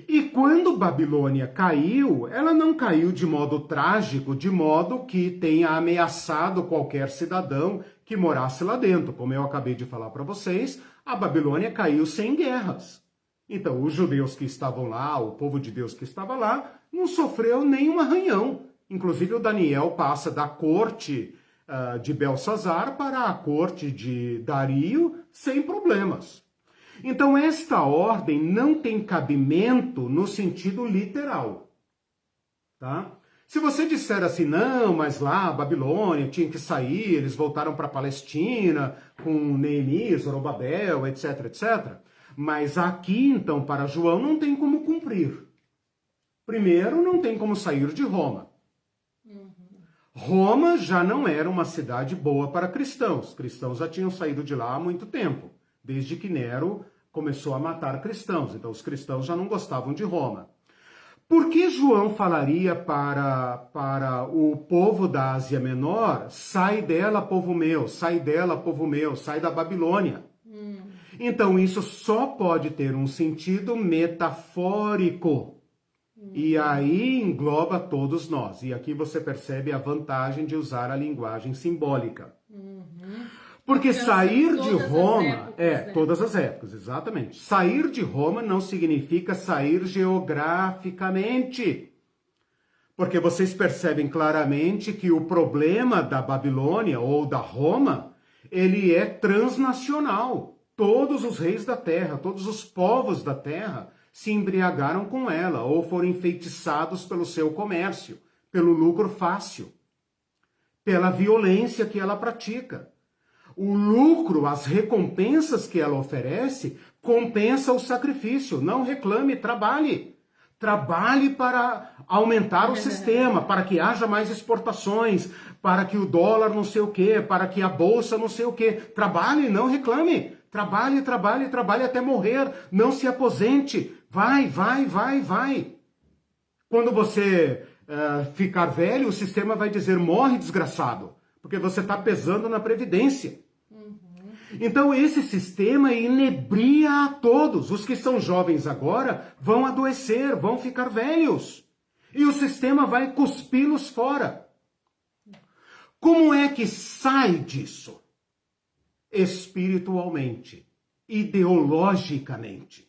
E quando Babilônia caiu, ela não caiu de modo trágico, de modo que tenha ameaçado qualquer cidadão que morasse lá dentro. Como eu acabei de falar para vocês, a Babilônia caiu sem guerras. Então, os judeus que estavam lá, o povo de Deus que estava lá, não sofreu nenhum arranhão. Inclusive, o Daniel passa da corte de Belsazar para a corte de Dario sem problemas. Então, esta ordem não tem cabimento no sentido literal, tá? Se você disser assim, não, mas lá a Babilônia tinha que sair, eles voltaram para a Palestina com Neemias, Zorobabel, etc, etc. Mas aqui, então, para João, não tem como cumprir. Primeiro, não tem como sair de Roma. Roma já não era uma cidade boa para cristãos. Cristãos já tinham saído de lá há muito tempo, desde que Nero começou a matar cristãos. Então, os cristãos já não gostavam de Roma. Por que João falaria para o povo da Ásia Menor, sai dela, povo meu, sai dela, povo meu, sai da Babilônia? Então, isso só pode ter um sentido metafórico. E aí engloba todos nós. E aqui você percebe a vantagem de usar a linguagem simbólica. Porque então, sair de Roma... todas as épocas, exatamente. Sair de Roma não significa sair geograficamente. Porque vocês percebem claramente que o problema da Babilônia ou da Roma, ele é transnacional. Todos os reis da terra, todos os povos da terra se embriagaram com ela ou foram enfeitiçados pelo seu comércio, pelo lucro fácil, pela violência que ela pratica. O lucro, as recompensas que ela oferece, compensa o sacrifício. Não reclame, trabalhe. Trabalhe para aumentar o sistema, para que haja mais exportações, para que o dólar não sei o quê, para que a bolsa não sei o quê. Trabalhe, não reclame. Trabalhe, trabalhe, trabalhe até morrer. Não se aposente. Vai, vai, vai, vai. Quando você ficar velho, o sistema vai dizer, morre, desgraçado, porque você está pesando na Previdência. Então esse sistema inebria a todos. Os que são jovens agora vão adoecer, vão ficar velhos. E o sistema vai cuspi-los fora. Como é que sai disso? Espiritualmente, ideologicamente.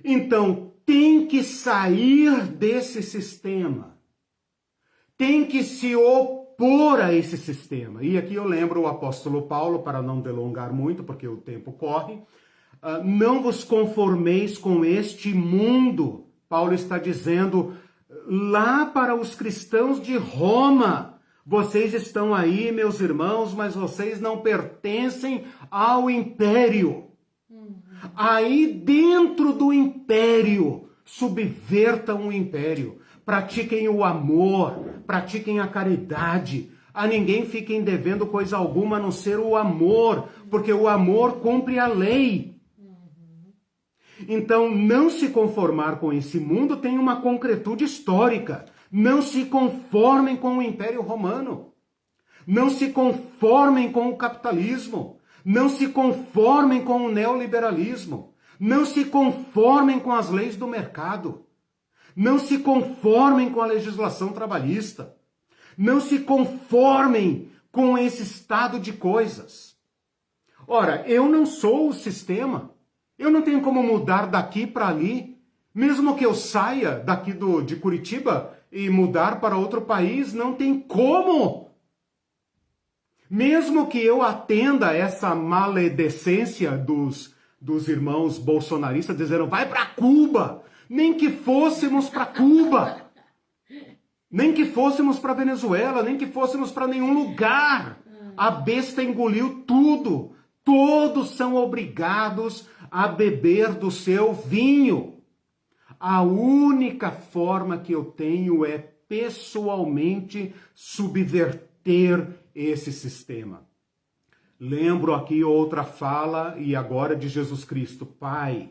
Então, tem que sair desse sistema. Tem que se opor a esse sistema. E aqui eu lembro o apóstolo Paulo, para não delongar muito, porque o tempo corre. Não vos conformeis com este mundo. Paulo está dizendo, lá para os cristãos de Roma, vocês estão aí, meus irmãos, mas vocês não pertencem ao império. Aí dentro do império, subvertam o império. Pratiquem o amor, pratiquem a caridade. A ninguém fiquem devendo coisa alguma a não ser o amor, porque o amor cumpre a lei. Então, não se conformar com esse mundo tem uma concretude histórica. Não se conformem com o Império Romano. Não se conformem com o capitalismo. Não se conformem com o neoliberalismo. Não se conformem com as leis do mercado. Não se conformem com a legislação trabalhista. Não se conformem com esse estado de coisas. Ora, eu não sou o sistema. Eu não tenho como mudar daqui para ali. Mesmo que eu saia daqui de Curitiba e mudar para outro país, não tem como. Mesmo que eu atenda essa maledicência dos irmãos bolsonaristas dizendo, vai para Cuba, nem que fôssemos para Cuba, nem que fôssemos para Venezuela, nem que fôssemos para nenhum lugar. A besta engoliu tudo. Todos são obrigados a beber do seu vinho. A única forma que eu tenho é pessoalmente subverter esse sistema. Lembro aqui outra fala, e agora de Jesus Cristo. Pai,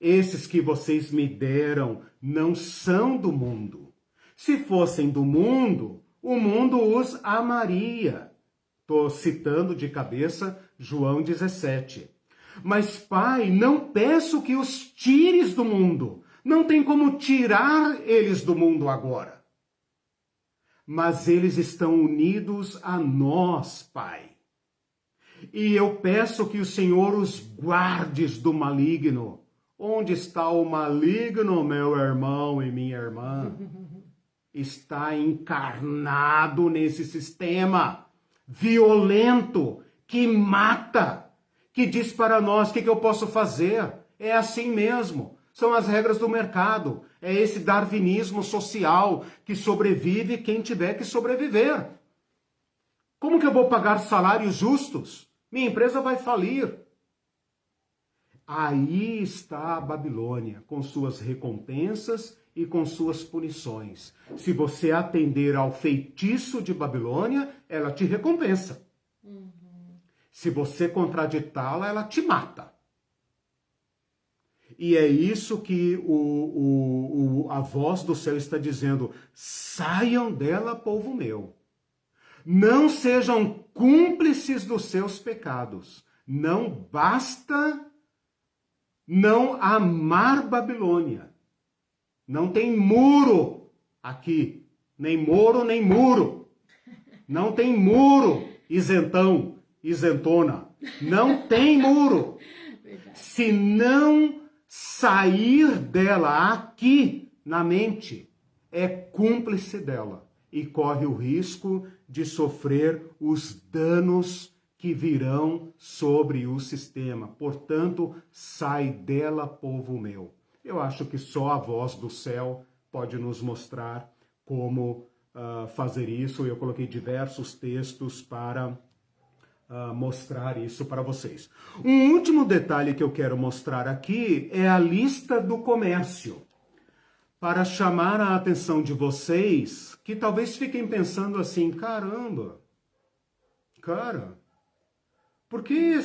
esses que vocês me deram não são do mundo. Se fossem do mundo, o mundo os amaria. Estou citando de cabeça João 17. Mas, Pai, não peço que os tires do mundo. Não tem como tirar eles do mundo agora. Mas eles estão unidos a nós, Pai. E eu peço que o Senhor os guardes do maligno. Onde está o maligno, meu irmão e minha irmã? Está encarnado nesse sistema violento que mata, que diz para nós o que eu posso fazer. É assim mesmo. São as regras do mercado. É esse darwinismo social que sobrevive quem tiver que sobreviver. Como que eu vou pagar salários justos? Minha empresa vai falir. Aí está a Babilônia, com suas recompensas e com suas punições. Se você atender ao feitiço de Babilônia, ela te recompensa. Se você contraditá-la, ela te mata. E é isso que a voz do céu está dizendo. Saiam dela, povo meu. Não sejam cúmplices dos seus pecados. Não basta não amar Babilônia. Não tem muro aqui. Nem moro, nem muro. Não tem muro, isentão, isentona. Não tem muro. Se não sair dela aqui na mente, é cúmplice dela e corre o risco de sofrer os danos que virão sobre o sistema. Portanto, sai dela, povo meu. Eu acho que só a voz do céu pode nos mostrar como fazer isso. Eu coloquei diversos textos para mostrar isso para vocês. Um último detalhe que eu quero mostrar aqui é a lista do comércio. Para chamar a atenção de vocês, que talvez fiquem pensando assim, caramba, cara, por que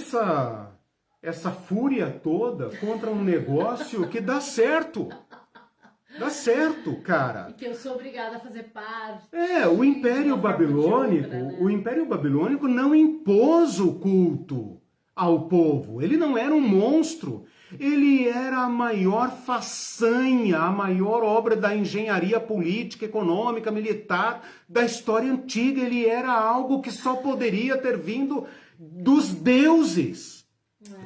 essa fúria toda contra um negócio que dá certo? Dá certo, cara. E que eu sou obrigada a fazer parte. O Império Babilônico, outra, né? O Império Babilônico não impôs o culto ao povo. Ele não era um monstro. Ele era a maior façanha, a maior obra da engenharia política, econômica, militar da história antiga. Ele era algo que só poderia ter vindo dos deuses.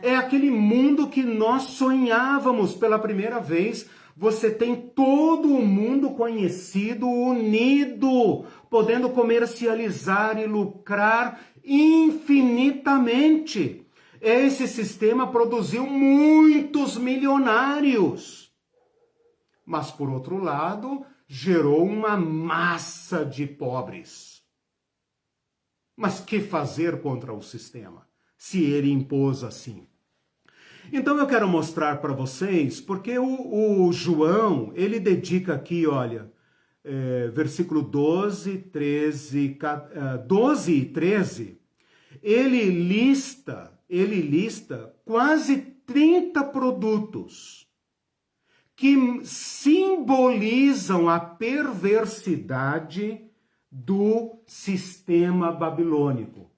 É aquele mundo que nós sonhávamos pela primeira vez. Você tem todo o mundo conhecido, unido, podendo comercializar e lucrar infinitamente. Esse sistema produziu muitos milionários. Mas, por outro lado, gerou uma massa de pobres. Mas que fazer contra o sistema, se ele impôs assim? Então eu quero mostrar para vocês, porque o João, ele dedica aqui, olha, versículo 12 e 13, ele lista quase 30 produtos que simbolizam a perversidade do sistema babilônico.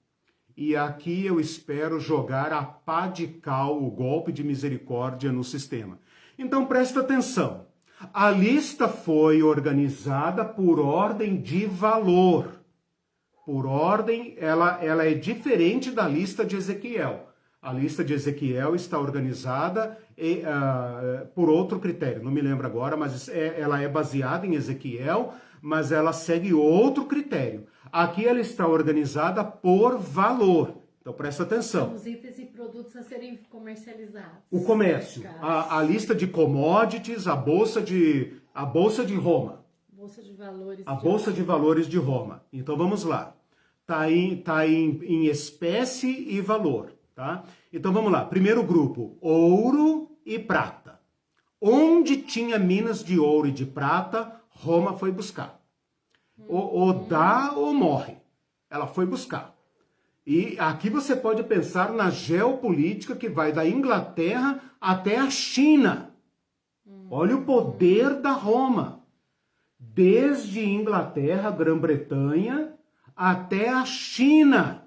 E aqui eu espero jogar a pá de cal, o golpe de misericórdia no sistema. Então presta atenção. A lista foi organizada por ordem de valor. Por ordem, ela é diferente da lista de Ezequiel. A lista de Ezequiel está organizada por outro critério. Não me lembro agora, mas ela é baseada em Ezequiel, mas ela segue outro critério. Aqui ela está organizada por valor. Então presta atenção. Os itens e produtos a serem comercializados. O comércio, a lista de commodities, a bolsa de Roma. Bolsa de valores. A bolsa de valores de Roma. Então vamos lá. Tá em espécie e valor, tá? Então vamos lá. Primeiro grupo, ouro e prata. Onde tinha minas de ouro e de prata, Roma foi buscar. Ou dá ou morre. Ela foi buscar. E aqui você pode pensar na geopolítica que vai da Inglaterra até a China. Olha o poder da Roma. Desde Inglaterra, Grã-Bretanha, até a China.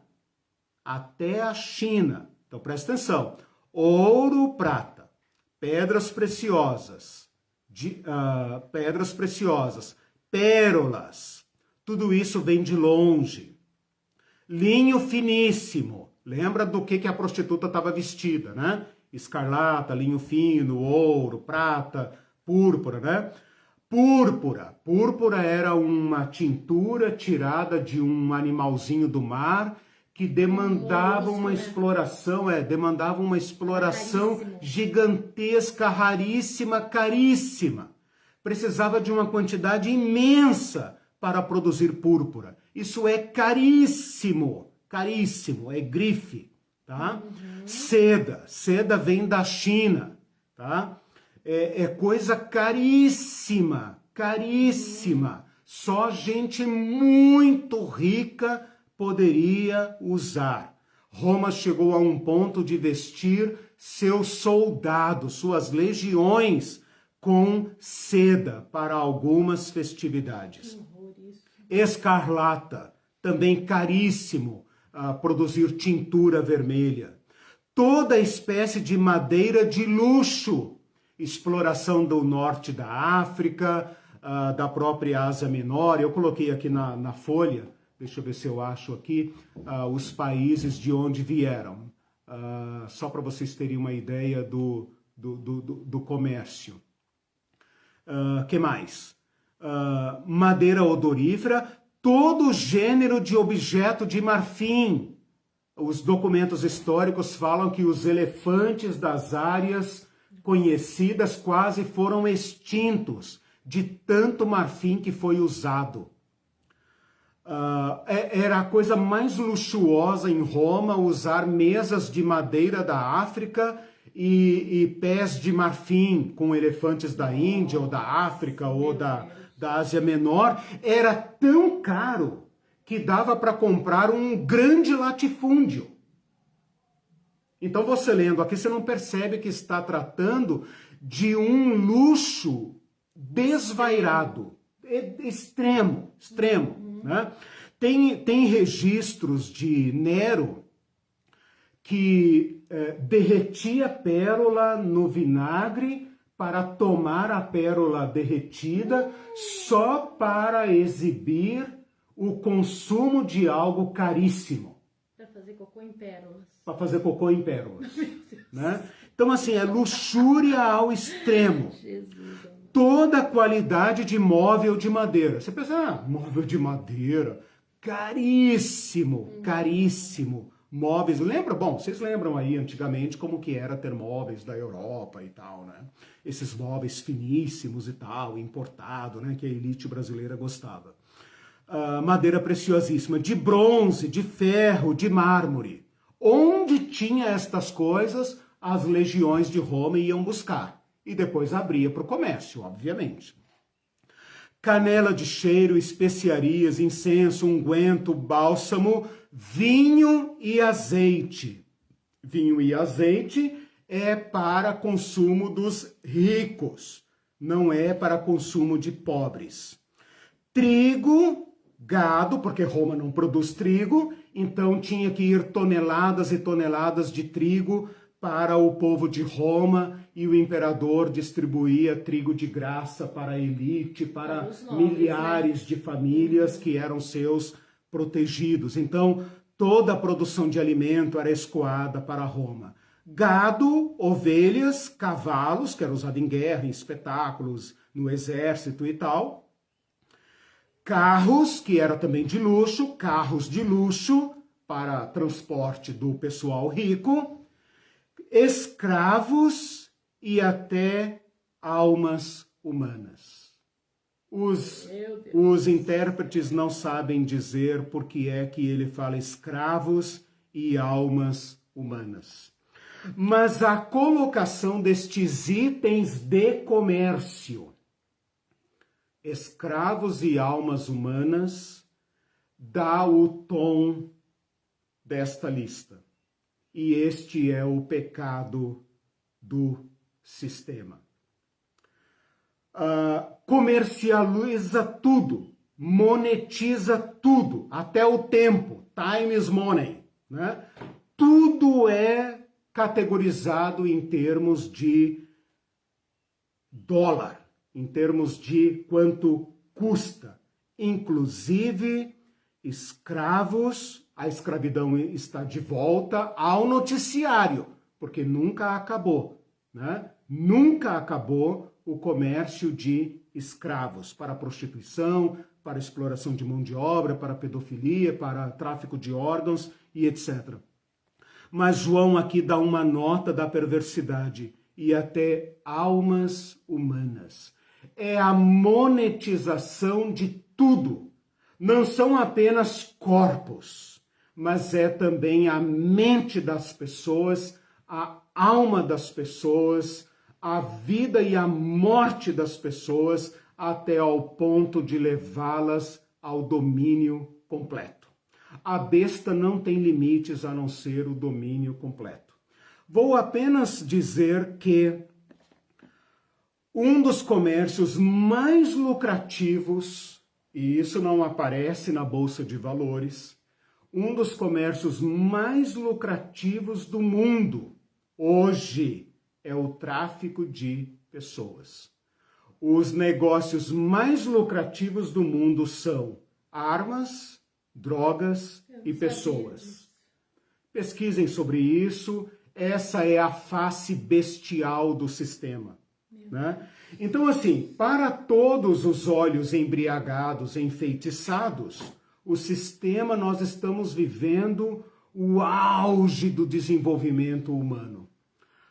Até a China. Então presta atenção. Ouro, prata, pedras preciosas, pérolas. Tudo isso vem de longe. Linho finíssimo. Lembra do que a prostituta estava vestida, né? Escarlata, linho fino, ouro, prata, púrpura, né? Púrpura era uma tintura tirada de um animalzinho do mar que demandava uma exploração, demandava uma exploração gigantesca, raríssima, caríssima. Precisava de uma quantidade imensa para produzir púrpura. Isso é caríssimo, caríssimo, é grife, tá? Seda vem da China, tá? É coisa caríssima, caríssima. Só gente muito rica poderia usar. Roma chegou a um ponto de vestir seus soldados, suas legiões, com seda para algumas festividades. Escarlata, também caríssimo, produzir tintura vermelha. Toda espécie de madeira de luxo, exploração do norte da África, da própria Ásia Menor. Eu coloquei aqui na folha, deixa eu ver se eu acho aqui, os países de onde vieram, só para vocês terem uma ideia do comércio. Que mais? Madeira odorífera, todo gênero de objeto de marfim. Os documentos históricos falam que os elefantes das áreas conhecidas quase foram extintos de tanto marfim que foi usado. Era a coisa mais luxuosa em Roma usar mesas de madeira da África e pés de marfim com elefantes da Índia ou da África ou da Ásia Menor. Era tão caro que dava para comprar um grande latifúndio. Então você lendo aqui, você não percebe que está tratando de um luxo desvairado, extremo, né? Tem registros de Nero que derretia pérola no vinagre para tomar a pérola derretida só para exibir o consumo de algo caríssimo. Para fazer cocô em pérolas. Para fazer cocô em pérolas. Né? Então, assim, é luxúria ao extremo. Jesus. Toda a qualidade de móvel de madeira. Você pensa, móvel de madeira, caríssimo, caríssimo. Móveis, lembra? Bom, vocês lembram aí antigamente como que era ter móveis da Europa e tal, né? Esses móveis finíssimos e tal, importado, né? Que a elite brasileira gostava. Madeira preciosíssima, de bronze, de ferro, de mármore. Onde tinha estas coisas, as legiões de Roma iam buscar. E depois abria para o comércio, obviamente. Canela de cheiro, especiarias, incenso, unguento, bálsamo, vinho e azeite. Vinho e azeite é para consumo dos ricos, não é para consumo de pobres. Trigo, gado, porque Roma não produz trigo, então tinha que ir toneladas e toneladas de trigo para o povo de Roma, e o imperador distribuía trigo de graça para a elite, para milhares de famílias que eram seus protegidos. Então, toda a produção de alimento era escoada para Roma. Gado, ovelhas, cavalos, que era usado em guerra, em espetáculos, no exército e tal. Carros, que era também de luxo, carros de luxo para transporte do pessoal rico, escravos e até almas humanas. Os intérpretes não sabem dizer por que é que ele fala escravos e almas humanas. Mas a colocação destes itens de comércio, escravos e almas humanas, dá o tom desta lista. E este é o pecado do sistema. Comercializa tudo, monetiza tudo, até o tempo, time is money, né? Tudo é categorizado em termos de dólar, em termos de quanto custa, inclusive escravos. A escravidão está de volta ao noticiário, porque nunca acabou, né? Nunca acabou o comércio de escravos para prostituição, para exploração de mão de obra, para pedofilia, para tráfico de órgãos e etc. Mas João aqui dá uma nota da perversidade e até almas humanas. É a monetização de tudo. Não são apenas corpos, mas é também a mente das pessoas, a alma das pessoas, a vida e a morte das pessoas, até ao ponto de levá-las ao domínio completo. A besta não tem limites a não ser o domínio completo. Vou apenas dizer que um dos comércios mais lucrativos, e isso não aparece na Bolsa de Valores, um dos comércios mais lucrativos do mundo hoje é o tráfico de pessoas. Os negócios mais lucrativos do mundo são armas, drogas e pessoas. Pesquisem sobre isso. Essa é a face bestial do sistema, né? Então, assim, para todos os olhos embriagados, enfeitiçados, o sistema, nós estamos vivendo o auge do desenvolvimento humano.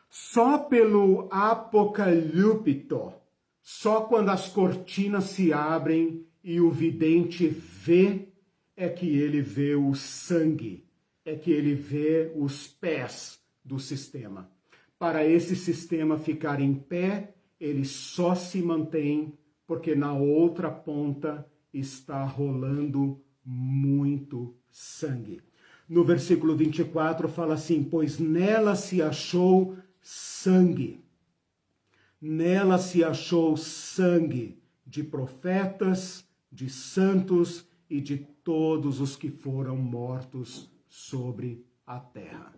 Só pelo apocalipto, só quando as cortinas se abrem e o vidente vê, é que ele vê o sangue, é que ele vê os pés do sistema. Para esse sistema ficar em pé, ele só se mantém porque na outra ponta está rolando muito sangue. No versículo 24 fala assim: pois nela se achou sangue. Nela se achou sangue de profetas, de santos e de todos os que foram mortos sobre a terra.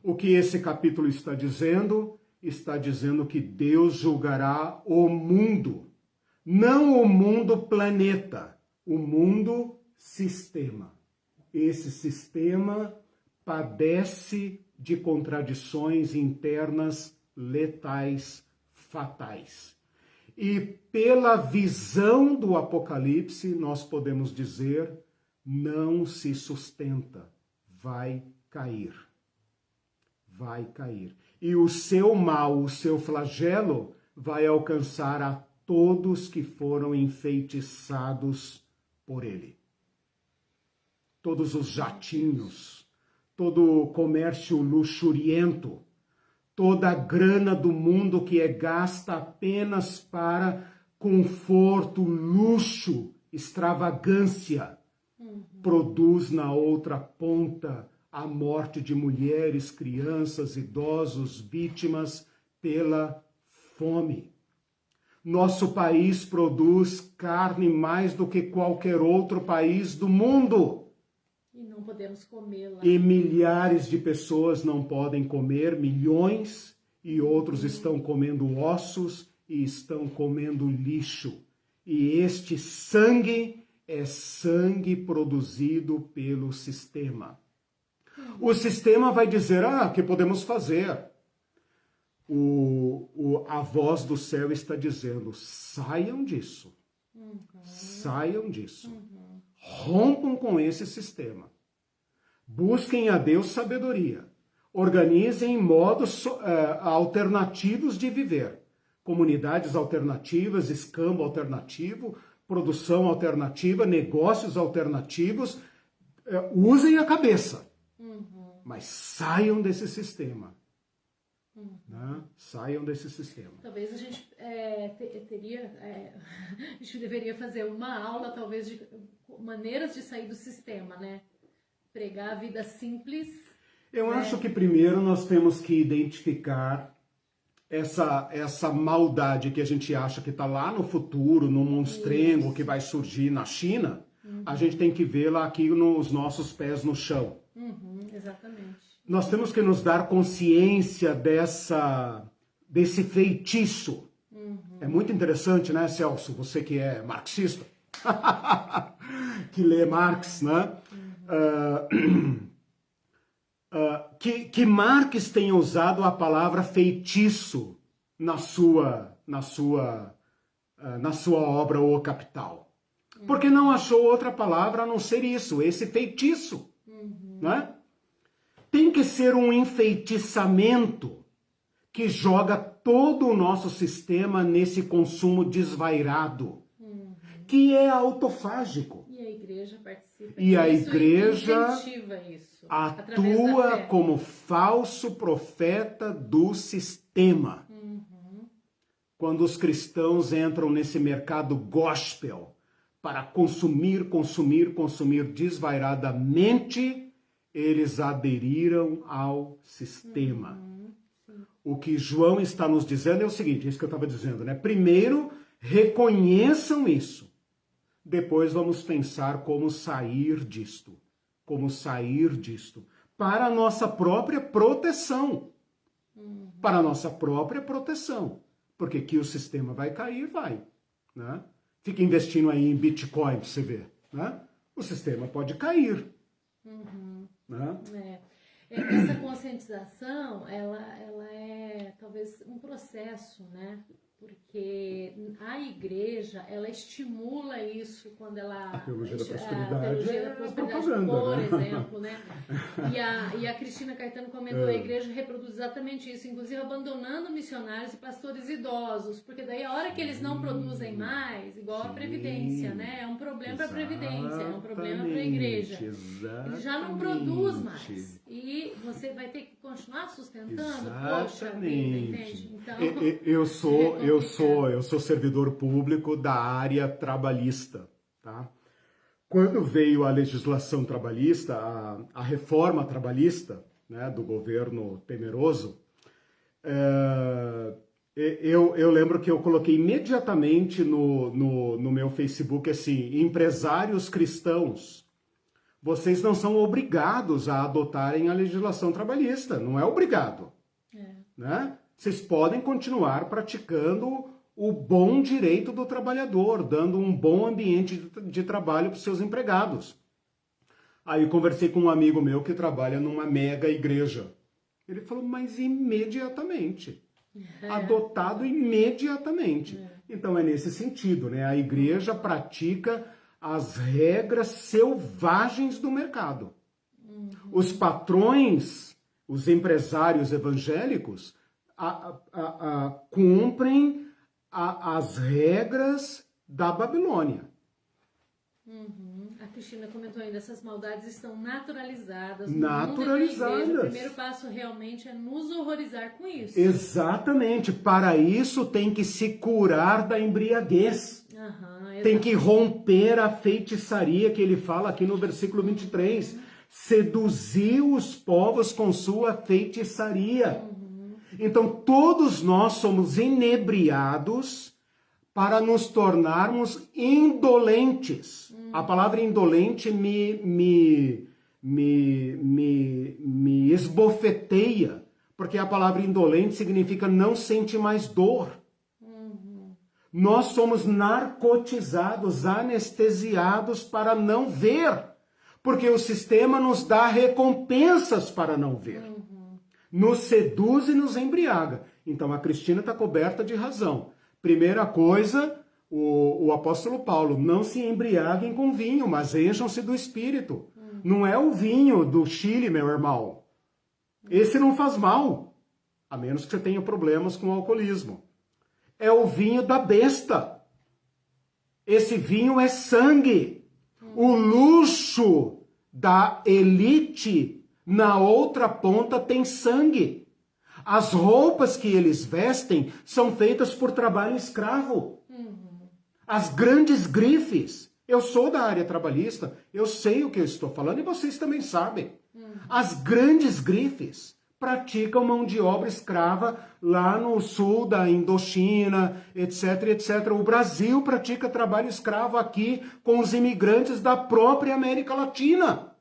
O que esse capítulo está dizendo? Está dizendo que Deus julgará o mundo. Não o mundo planeta, o mundo sistema. Esse sistema padece de contradições internas letais, fatais. E pela visão do Apocalipse, nós podemos dizer, não se sustenta, vai cair. Vai cair. E o seu mal, o seu flagelo, vai alcançar a todos que foram enfeitiçados por ele. Todos os jatinhos, todo o comércio luxuriento, toda a grana do mundo que é gasta apenas para conforto, luxo, extravagância, produz na outra ponta a morte de mulheres, crianças, idosos, vítimas pela fome. Nosso país produz carne mais do que qualquer outro país do mundo. E não podemos comê-la. E milhares de pessoas não podem comer, milhões, e outros estão comendo ossos e estão comendo lixo. E este sangue é sangue produzido pelo sistema. O sistema vai dizer, o que podemos fazer? A voz do céu está dizendo, saiam disso. Saiam disso. Rompam com esse sistema. Busquem a Deus sabedoria. Organizem modos alternativos de viver. Comunidades alternativas, escambo alternativo, produção alternativa, negócios alternativos. Usem a cabeça. Mas saiam desse sistema. Né? Saiam desse sistema. Talvez a gente a gente deveria fazer uma aula, talvez, de maneiras de sair do sistema, né? Pregar a vida simples. Eu acho que primeiro nós temos que identificar essa maldade que a gente acha que está lá no futuro, no monstrengo que vai surgir na China. A gente tem que vê-la aqui nos nossos pés no chão. Exatamente. Nós temos que nos dar consciência desse feitiço. É muito interessante, né, Celso? Você que é marxista, que lê Marx, né? Que Marx tenha usado a palavra feitiço na sua obra O Capital. Porque não achou outra palavra a não ser isso, esse feitiço. Né? Tem que ser um enfeitiçamento que joga todo o nosso sistema nesse consumo desvairado, que é autofágico. E a igreja participa e a igreja isso, atua como falso profeta do sistema. Quando os cristãos entram nesse mercado gospel para consumir desvairadamente, eles aderiram ao sistema. O que João está nos dizendo é o seguinte, é isso que eu estava dizendo, né? Primeiro, reconheçam isso. Depois vamos pensar como sair disto. Para a nossa própria proteção. Para a nossa própria proteção. Porque que o sistema vai cair, vai. Né? Fica investindo aí em Bitcoin para você ver. Né? O sistema pode cair. Né? Essa conscientização, ela é talvez um processo, né? Porque a igreja, ela estimula isso quando ela... A teologia da prosperidade é propaganda, por exemplo, né? E a Cristina Caetano comentou, a igreja reproduz exatamente isso, inclusive abandonando missionários e pastores idosos, porque daí a hora que eles não produzem mais, igual a Previdência, né? É um problema para a Previdência, é um problema para a igreja. Ele já não produz mais. E você vai ter que continuar sustentando, poxa vida, entende? Então... Eu sou servidor público da área trabalhista, tá? Quando veio a legislação trabalhista, a reforma trabalhista, né, do governo temeroso, eu lembro que eu coloquei imediatamente no meu Facebook assim, empresários cristãos, vocês não são obrigados a adotarem a legislação trabalhista, não é obrigado, né? Vocês podem continuar praticando o bom direito do trabalhador, dando um bom ambiente de trabalho para os seus empregados. Aí eu conversei com um amigo meu que trabalha numa mega igreja. Ele falou, mas imediatamente. Adotado imediatamente. Então é nesse sentido, né? A igreja pratica as regras selvagens do mercado. Os patrões, os empresários evangélicos, cumprem as regras da Babilônia. A Cristina comentou ainda, essas maldades estão naturalizadas. Naturalizadas. O primeiro passo realmente é nos horrorizar com isso. Exatamente. Para isso tem que se curar da embriaguez. Tem que romper a feitiçaria que ele fala aqui no versículo 23. Seduziu os povos com sua feitiçaria. Então, todos nós somos inebriados para nos tornarmos indolentes. A palavra indolente me esbofeteia, porque a palavra indolente significa não sente mais dor. Nós somos narcotizados, anestesiados para não ver, porque o sistema nos dá recompensas para não ver. Nos seduz e nos embriaga. Então a Cristina está coberta de razão. Primeira coisa, o apóstolo Paulo, não se embriaguem com vinho, mas encham-se do Espírito. Não é o vinho do Chile, meu irmão. Esse não faz mal, a menos que você tenha problemas com o alcoolismo. É o vinho da besta. Esse vinho é sangue. O luxo da elite na outra ponta tem sangue. As roupas que eles vestem são feitas por trabalho escravo. As grandes grifes. Eu sou da área trabalhista, eu sei o que eu estou falando e vocês também sabem. As grandes grifes praticam mão de obra escrava lá no sul da Indochina, etc, etc. O Brasil pratica trabalho escravo aqui com os imigrantes da própria América Latina.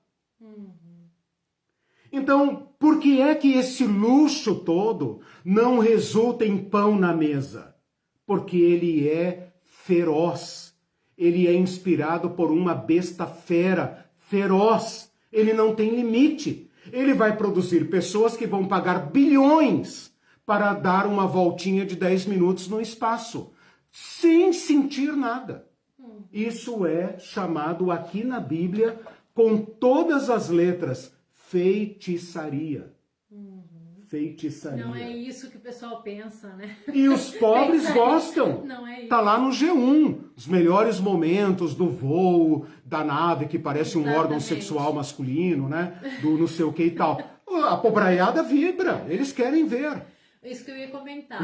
Então, por que é que esse luxo todo não resulta em pão na mesa? Porque ele é feroz. Ele é inspirado por uma besta fera, feroz. Ele não tem limite. Ele vai produzir pessoas que vão pagar bilhões para dar uma voltinha de 10 minutos no espaço, sem sentir nada. Isso é chamado aqui na Bíblia, com todas as letras, feitiçaria. Feitiçaria. Não é isso que o pessoal pensa, né? E os pobres gostam. Não é isso. Tá lá no G1, os melhores momentos do voo da nave, que parece um órgão sexual masculino, né? Do não sei o que e tal. A pobraiada vibra, eles querem ver. Isso que eu ia comentar.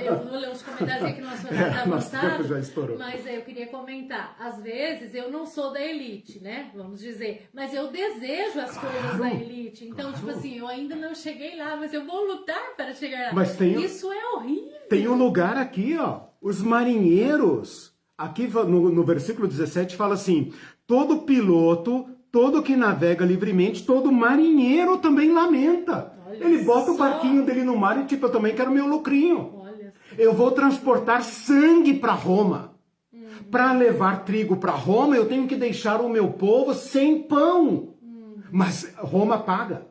Eu vou ler os comentários aqui que nosso horário está avançado, já estourou. mas eu queria comentar. Às vezes eu não sou da elite, né? Vamos dizer. Mas eu desejo as coisas da elite. Então, tipo assim, eu ainda não cheguei lá, mas eu vou lutar para chegar lá. Mas isso é horrível. Tem um lugar aqui, ó. Os marinheiros. Aqui no versículo 17 fala assim: todo piloto, todo que navega livremente, todo marinheiro também lamenta. Ele bota o barquinho dele no mar e tipo, eu também quero meu lucrinho. Eu vou transportar sangue para Roma. Para levar trigo para Roma, eu tenho que deixar o meu povo sem pão. Mas Roma paga.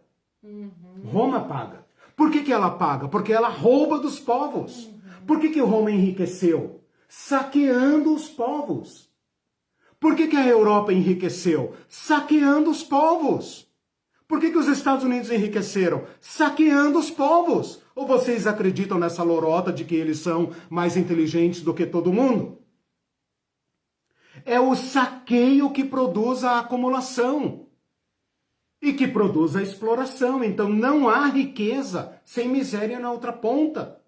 Roma paga. Por que ela paga? Porque ela rouba dos povos. Por que Roma enriqueceu? Saqueando os povos. Por que a Europa enriqueceu? Saqueando os povos. Por que os Estados Unidos enriqueceram? Saqueando os povos. Ou vocês acreditam nessa lorota de que eles são mais inteligentes do que todo mundo? É o saqueio que produz a acumulação. E que produz a exploração. Então não há riqueza sem miséria na outra ponta.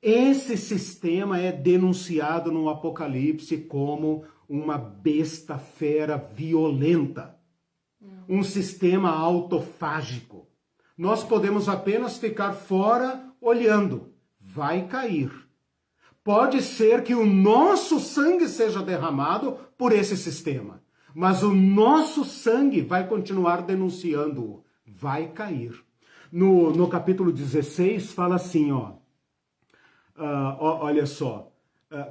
Esse sistema é denunciado no Apocalipse como uma besta fera violenta. Um sistema autofágico. Nós podemos apenas ficar fora olhando. Vai cair. Pode ser que o nosso sangue seja derramado por esse sistema. Mas o nosso sangue vai continuar denunciando-o. Vai cair. No capítulo 16 fala assim, olha só.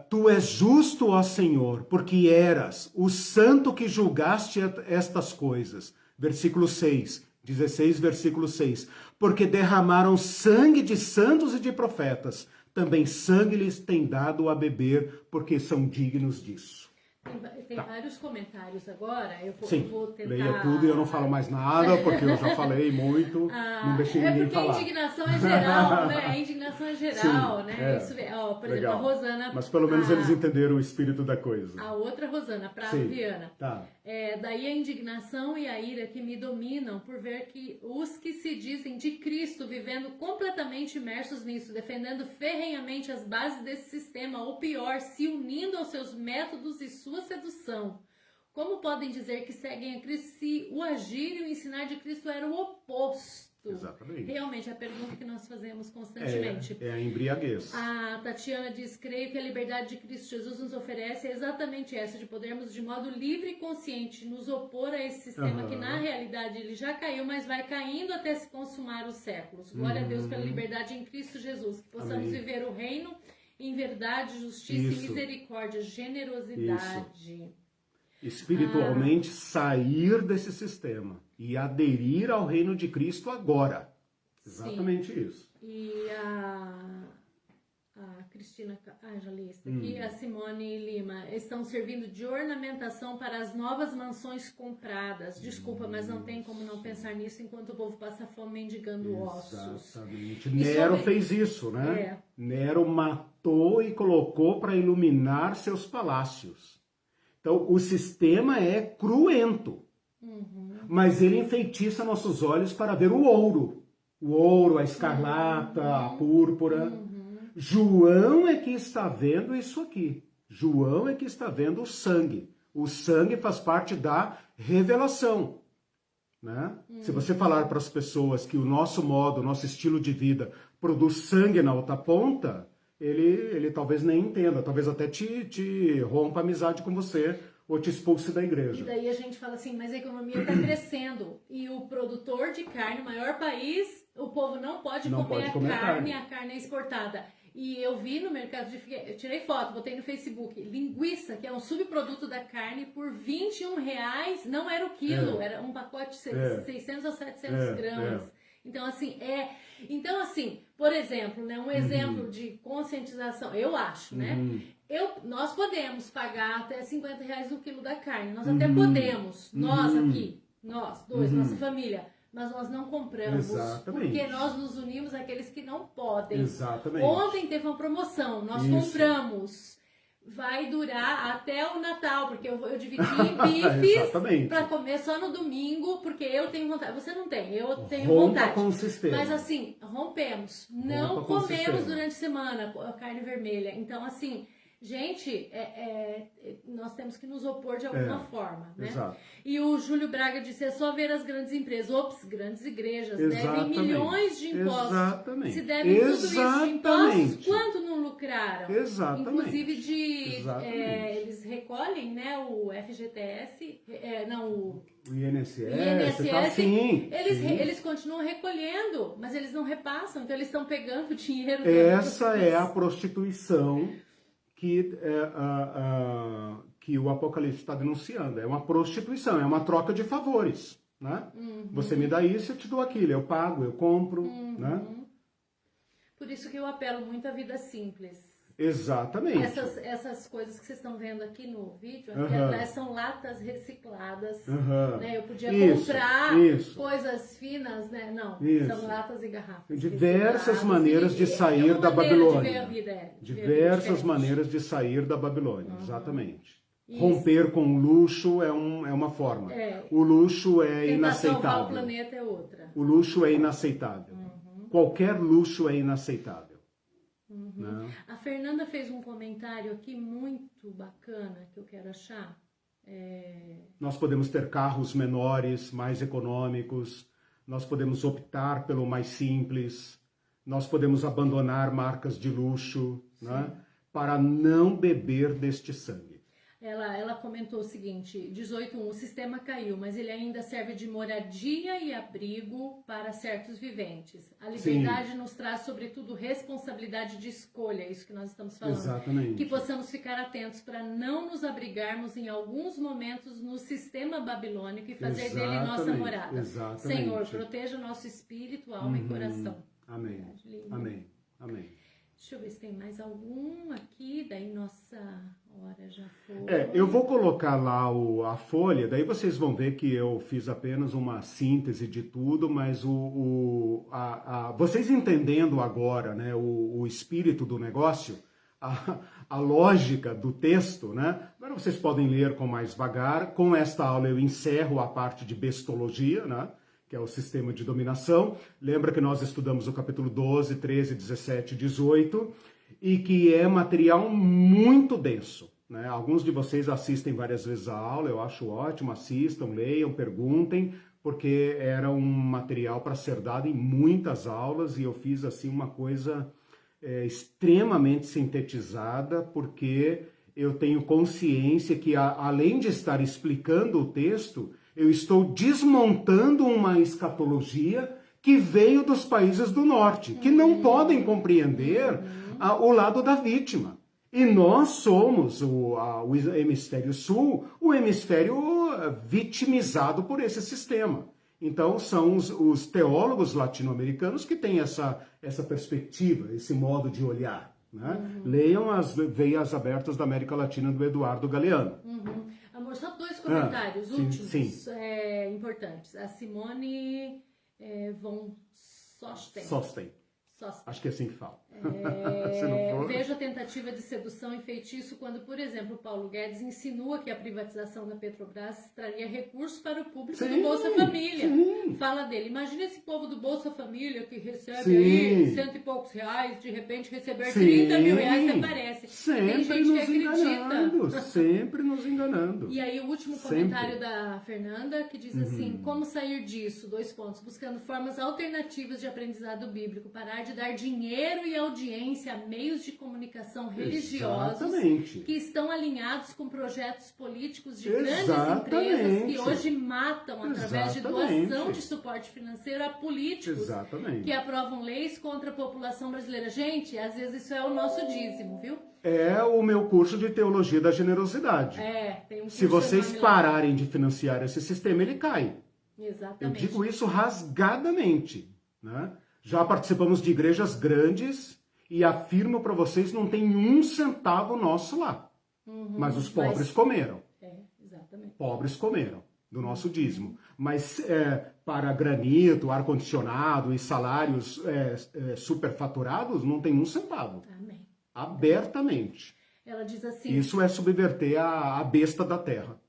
Tu és justo, ó Senhor, porque eras o santo que julgaste estas coisas. Versículo 6, 16, versículo 6. Porque derramaram sangue de santos e de profetas, também sangue lhes tem dado a beber, porque são dignos disso. Tem vários comentários agora, eu vou tentar... leia tudo e eu não falo mais nada, porque eu já falei muito, não deixei ninguém falar. Porque a indignação é geral, né? A indignação é geral, sim, né? Isso, por exemplo, a Rosana... Mas pelo menos eles entenderam o espírito da coisa. A outra Rosana, Prado Viana. Tá. Daí a indignação e a ira que me dominam por ver que os que se dizem de Cristo vivendo completamente imersos nisso, defendendo ferrenhamente as bases desse sistema, ou pior, se unindo aos seus métodos e sua sedução. Como podem dizer que seguem a Cristo se o agir e o ensinar de Cristo era o oposto? Exatamente. Realmente é a pergunta que nós fazemos constantemente. É a embriaguez. A Tatiana diz: creio que a liberdade de Cristo Jesus nos oferece é exatamente essa, de podermos de modo livre e consciente nos opor a esse sistema que na realidade ele já caiu, mas vai caindo até se consumar os séculos. Glória a Deus pela liberdade em Cristo Jesus, que possamos viver o reino em verdade, justiça e misericórdia, generosidade. Espiritualmente sair desse sistema e aderir ao reino de Cristo agora. Exatamente isso. E a Cristina, já li isso aqui, a Simone Lima, estão servindo de ornamentação para as novas mansões compradas. Desculpa, mas não tem como não pensar nisso enquanto o povo passa fome mendigando ossos. Exatamente. Nero fez isso, né? Nero matou e colocou para iluminar seus palácios. Então, o sistema é cruento, mas ele enfeitiça nossos olhos para ver o ouro. O ouro, a escarlata, a púrpura. João é que está vendo isso aqui. João é que está vendo o sangue. O sangue faz parte da revelação. Né? Se você falar para as pessoas que o nosso modo, o nosso estilo de vida produz sangue na outra ponta, ele talvez nem entenda, talvez até te rompa a amizade com você ou te expulse da igreja. E daí a gente fala assim, mas a economia está crescendo e o produtor de carne, o maior país, o povo não pode comer carne, a carne é exportada. E eu vi no mercado, eu tirei foto, botei no Facebook, linguiça, que é um subproduto da carne, por R$21, não era o quilo, era um pacote de 600 ou 700 gramas. Então, assim, por exemplo, né, um exemplo de conscientização, eu acho, né? Nós podemos pagar até R$50 no quilo da carne, nós até podemos, nós aqui, nós dois, nossa família, mas nós não compramos, porque nós nos unimos àqueles que não podem. Ontem teve uma promoção, nós compramos, vai durar até o Natal, porque eu dividi em bifes para comer só no domingo, porque eu tenho vontade, você não tem, eu tenho vontade. Com o sistema. Mas assim, rompemos, não comemos durante a semana a carne vermelha, então assim... Gente, nós temos que nos opor de alguma forma, né? E o Júlio Braga disse, é só ver as grandes empresas, grandes igrejas, devem milhões de impostos. Se devem tudo isso de impostos, quanto não lucraram? Inclusive eles recolhem, né, o FGTS, o INSS, eles continuam recolhendo, mas eles não repassam, então eles estão pegando dinheiro. Essa é a prostituição que o Apocalipse está denunciando. É uma prostituição, é uma troca de favores. Né? Você me dá isso, eu te dou aquilo, eu pago, eu compro. Né? Por isso que eu apelo muito à vida simples. Exatamente. Essas coisas que vocês estão vendo aqui no vídeo, são latas recicladas. Né? Eu podia comprar coisas finas, né? Não, são latas e garrafas. Diversas maneiras de sair da Babilônia. Diversas maneiras de sair da Babilônia, exatamente. Isso. Romper com o luxo é uma forma. O luxo é inaceitável. Salvar o planeta é outra. O luxo é inaceitável. Qualquer luxo é inaceitável. A Fernanda fez um comentário aqui muito bacana que eu quero achar. Nós podemos ter carros menores, mais econômicos, nós podemos optar pelo mais simples, nós podemos abandonar marcas de luxo, né, para não beber deste sangue. Ela comentou o seguinte, 18.1, o sistema caiu, mas ele ainda serve de moradia e abrigo para certos viventes. A liberdade nos traz, sobretudo, responsabilidade de escolha, isso que nós estamos falando. Exatamente. Que possamos ficar atentos para não nos abrigarmos em alguns momentos no sistema babilônico e fazer dele nossa morada. Exatamente. Senhor, proteja nosso espírito, alma e coração. Amém. Amém. Amém. Deixa eu ver se tem mais algum aqui, daí nossa hora já foi. Eu vou colocar lá a folha, daí vocês vão ver que eu fiz apenas uma síntese de tudo, mas vocês entendendo agora, né, o espírito do negócio, a lógica do texto, né? Agora vocês podem ler com mais vagar. Com esta aula eu encerro a parte de bestologia, né? Que é o sistema de dominação. Lembra que nós estudamos o capítulo 12, 13, 17 e 18, e que é material muito denso. Né? Alguns de vocês assistem várias vezes a aula, eu acho ótimo, assistam, leiam, perguntem, porque era um material para ser dado em muitas aulas, e eu fiz assim uma coisa extremamente sintetizada, porque eu tenho consciência que, além de estar explicando o texto, eu estou desmontando uma escatologia que veio dos países do norte, que não podem compreender o lado da vítima. E nós somos, o hemisfério sul, o hemisfério vitimizado por esse sistema. Então, são os teólogos latino-americanos que têm essa perspectiva, esse modo de olhar. Né? Leiam as Veias Abertas da América Latina, do Eduardo Galeano. Amor, só 2 comentários últimos importantes. A Simone von Sosten. Acho que é assim que fala. Vejo a tentativa de sedução e feitiço quando, por exemplo, Paulo Guedes insinua que a privatização da Petrobras traria recursos para o público do Bolsa Família. Fala dele. Imagina esse povo do Bolsa Família que recebe aí 100 e poucos reais, de repente receber 30 mil reais, até parece. Tem gente que acredita. Sempre nos enganando. E aí o último comentário da Fernanda, que diz assim, como sair disso? 2 pontos. Buscando formas alternativas de aprendizado bíblico, parar de dar dinheiro e audiência a meios de comunicação religiosos que estão alinhados com projetos políticos de grandes empresas que hoje matam através de doação de suporte financeiro a políticos que aprovam leis contra a população brasileira. Gente, às vezes isso é o nosso dízimo, viu? É o meu curso de Teologia da Generosidade. Tem um curso. Se vocês pararem de financiar esse sistema, ele cai. Exatamente. Eu digo isso rasgadamente, né? Já participamos de igrejas grandes e afirmo para vocês, não tem 1 centavo nosso lá. Mas os pobres comeram. Exatamente. Pobres comeram do nosso dízimo. Mas para granito, ar-condicionado e salários superfaturados, não tem 1 centavo. Amém. Abertamente. Ela diz assim... Isso é subverter a besta da terra.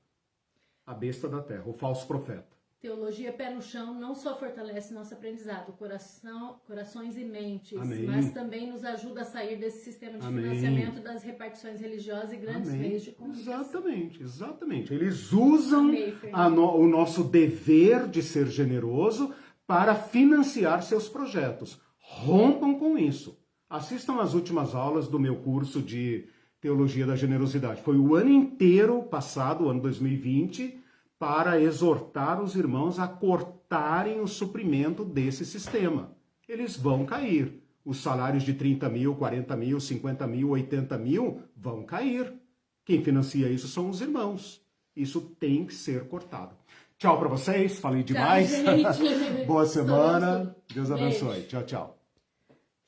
A besta da terra, o falso profeta. Teologia pé no chão não só fortalece nosso aprendizado, corações e mentes, Mas também nos ajuda a sair desse sistema de financiamento das repartições religiosas e grandes meios de comunicação. Exatamente. Eles usam o nosso dever de ser generoso para financiar seus projetos. Rompam com isso. Assistam as últimas aulas do meu curso de Teologia da Generosidade. Foi o ano inteiro passado, o ano 2020, para exortar os irmãos a cortarem o suprimento desse sistema. Eles vão cair. Os salários de 30 mil, 40 mil, 50 mil, 80 mil vão cair. Quem financia isso são os irmãos. Isso tem que ser cortado. Tchau para vocês. Falei demais. Tchau, gente. Boa semana. Deus abençoe. Tchau, tchau.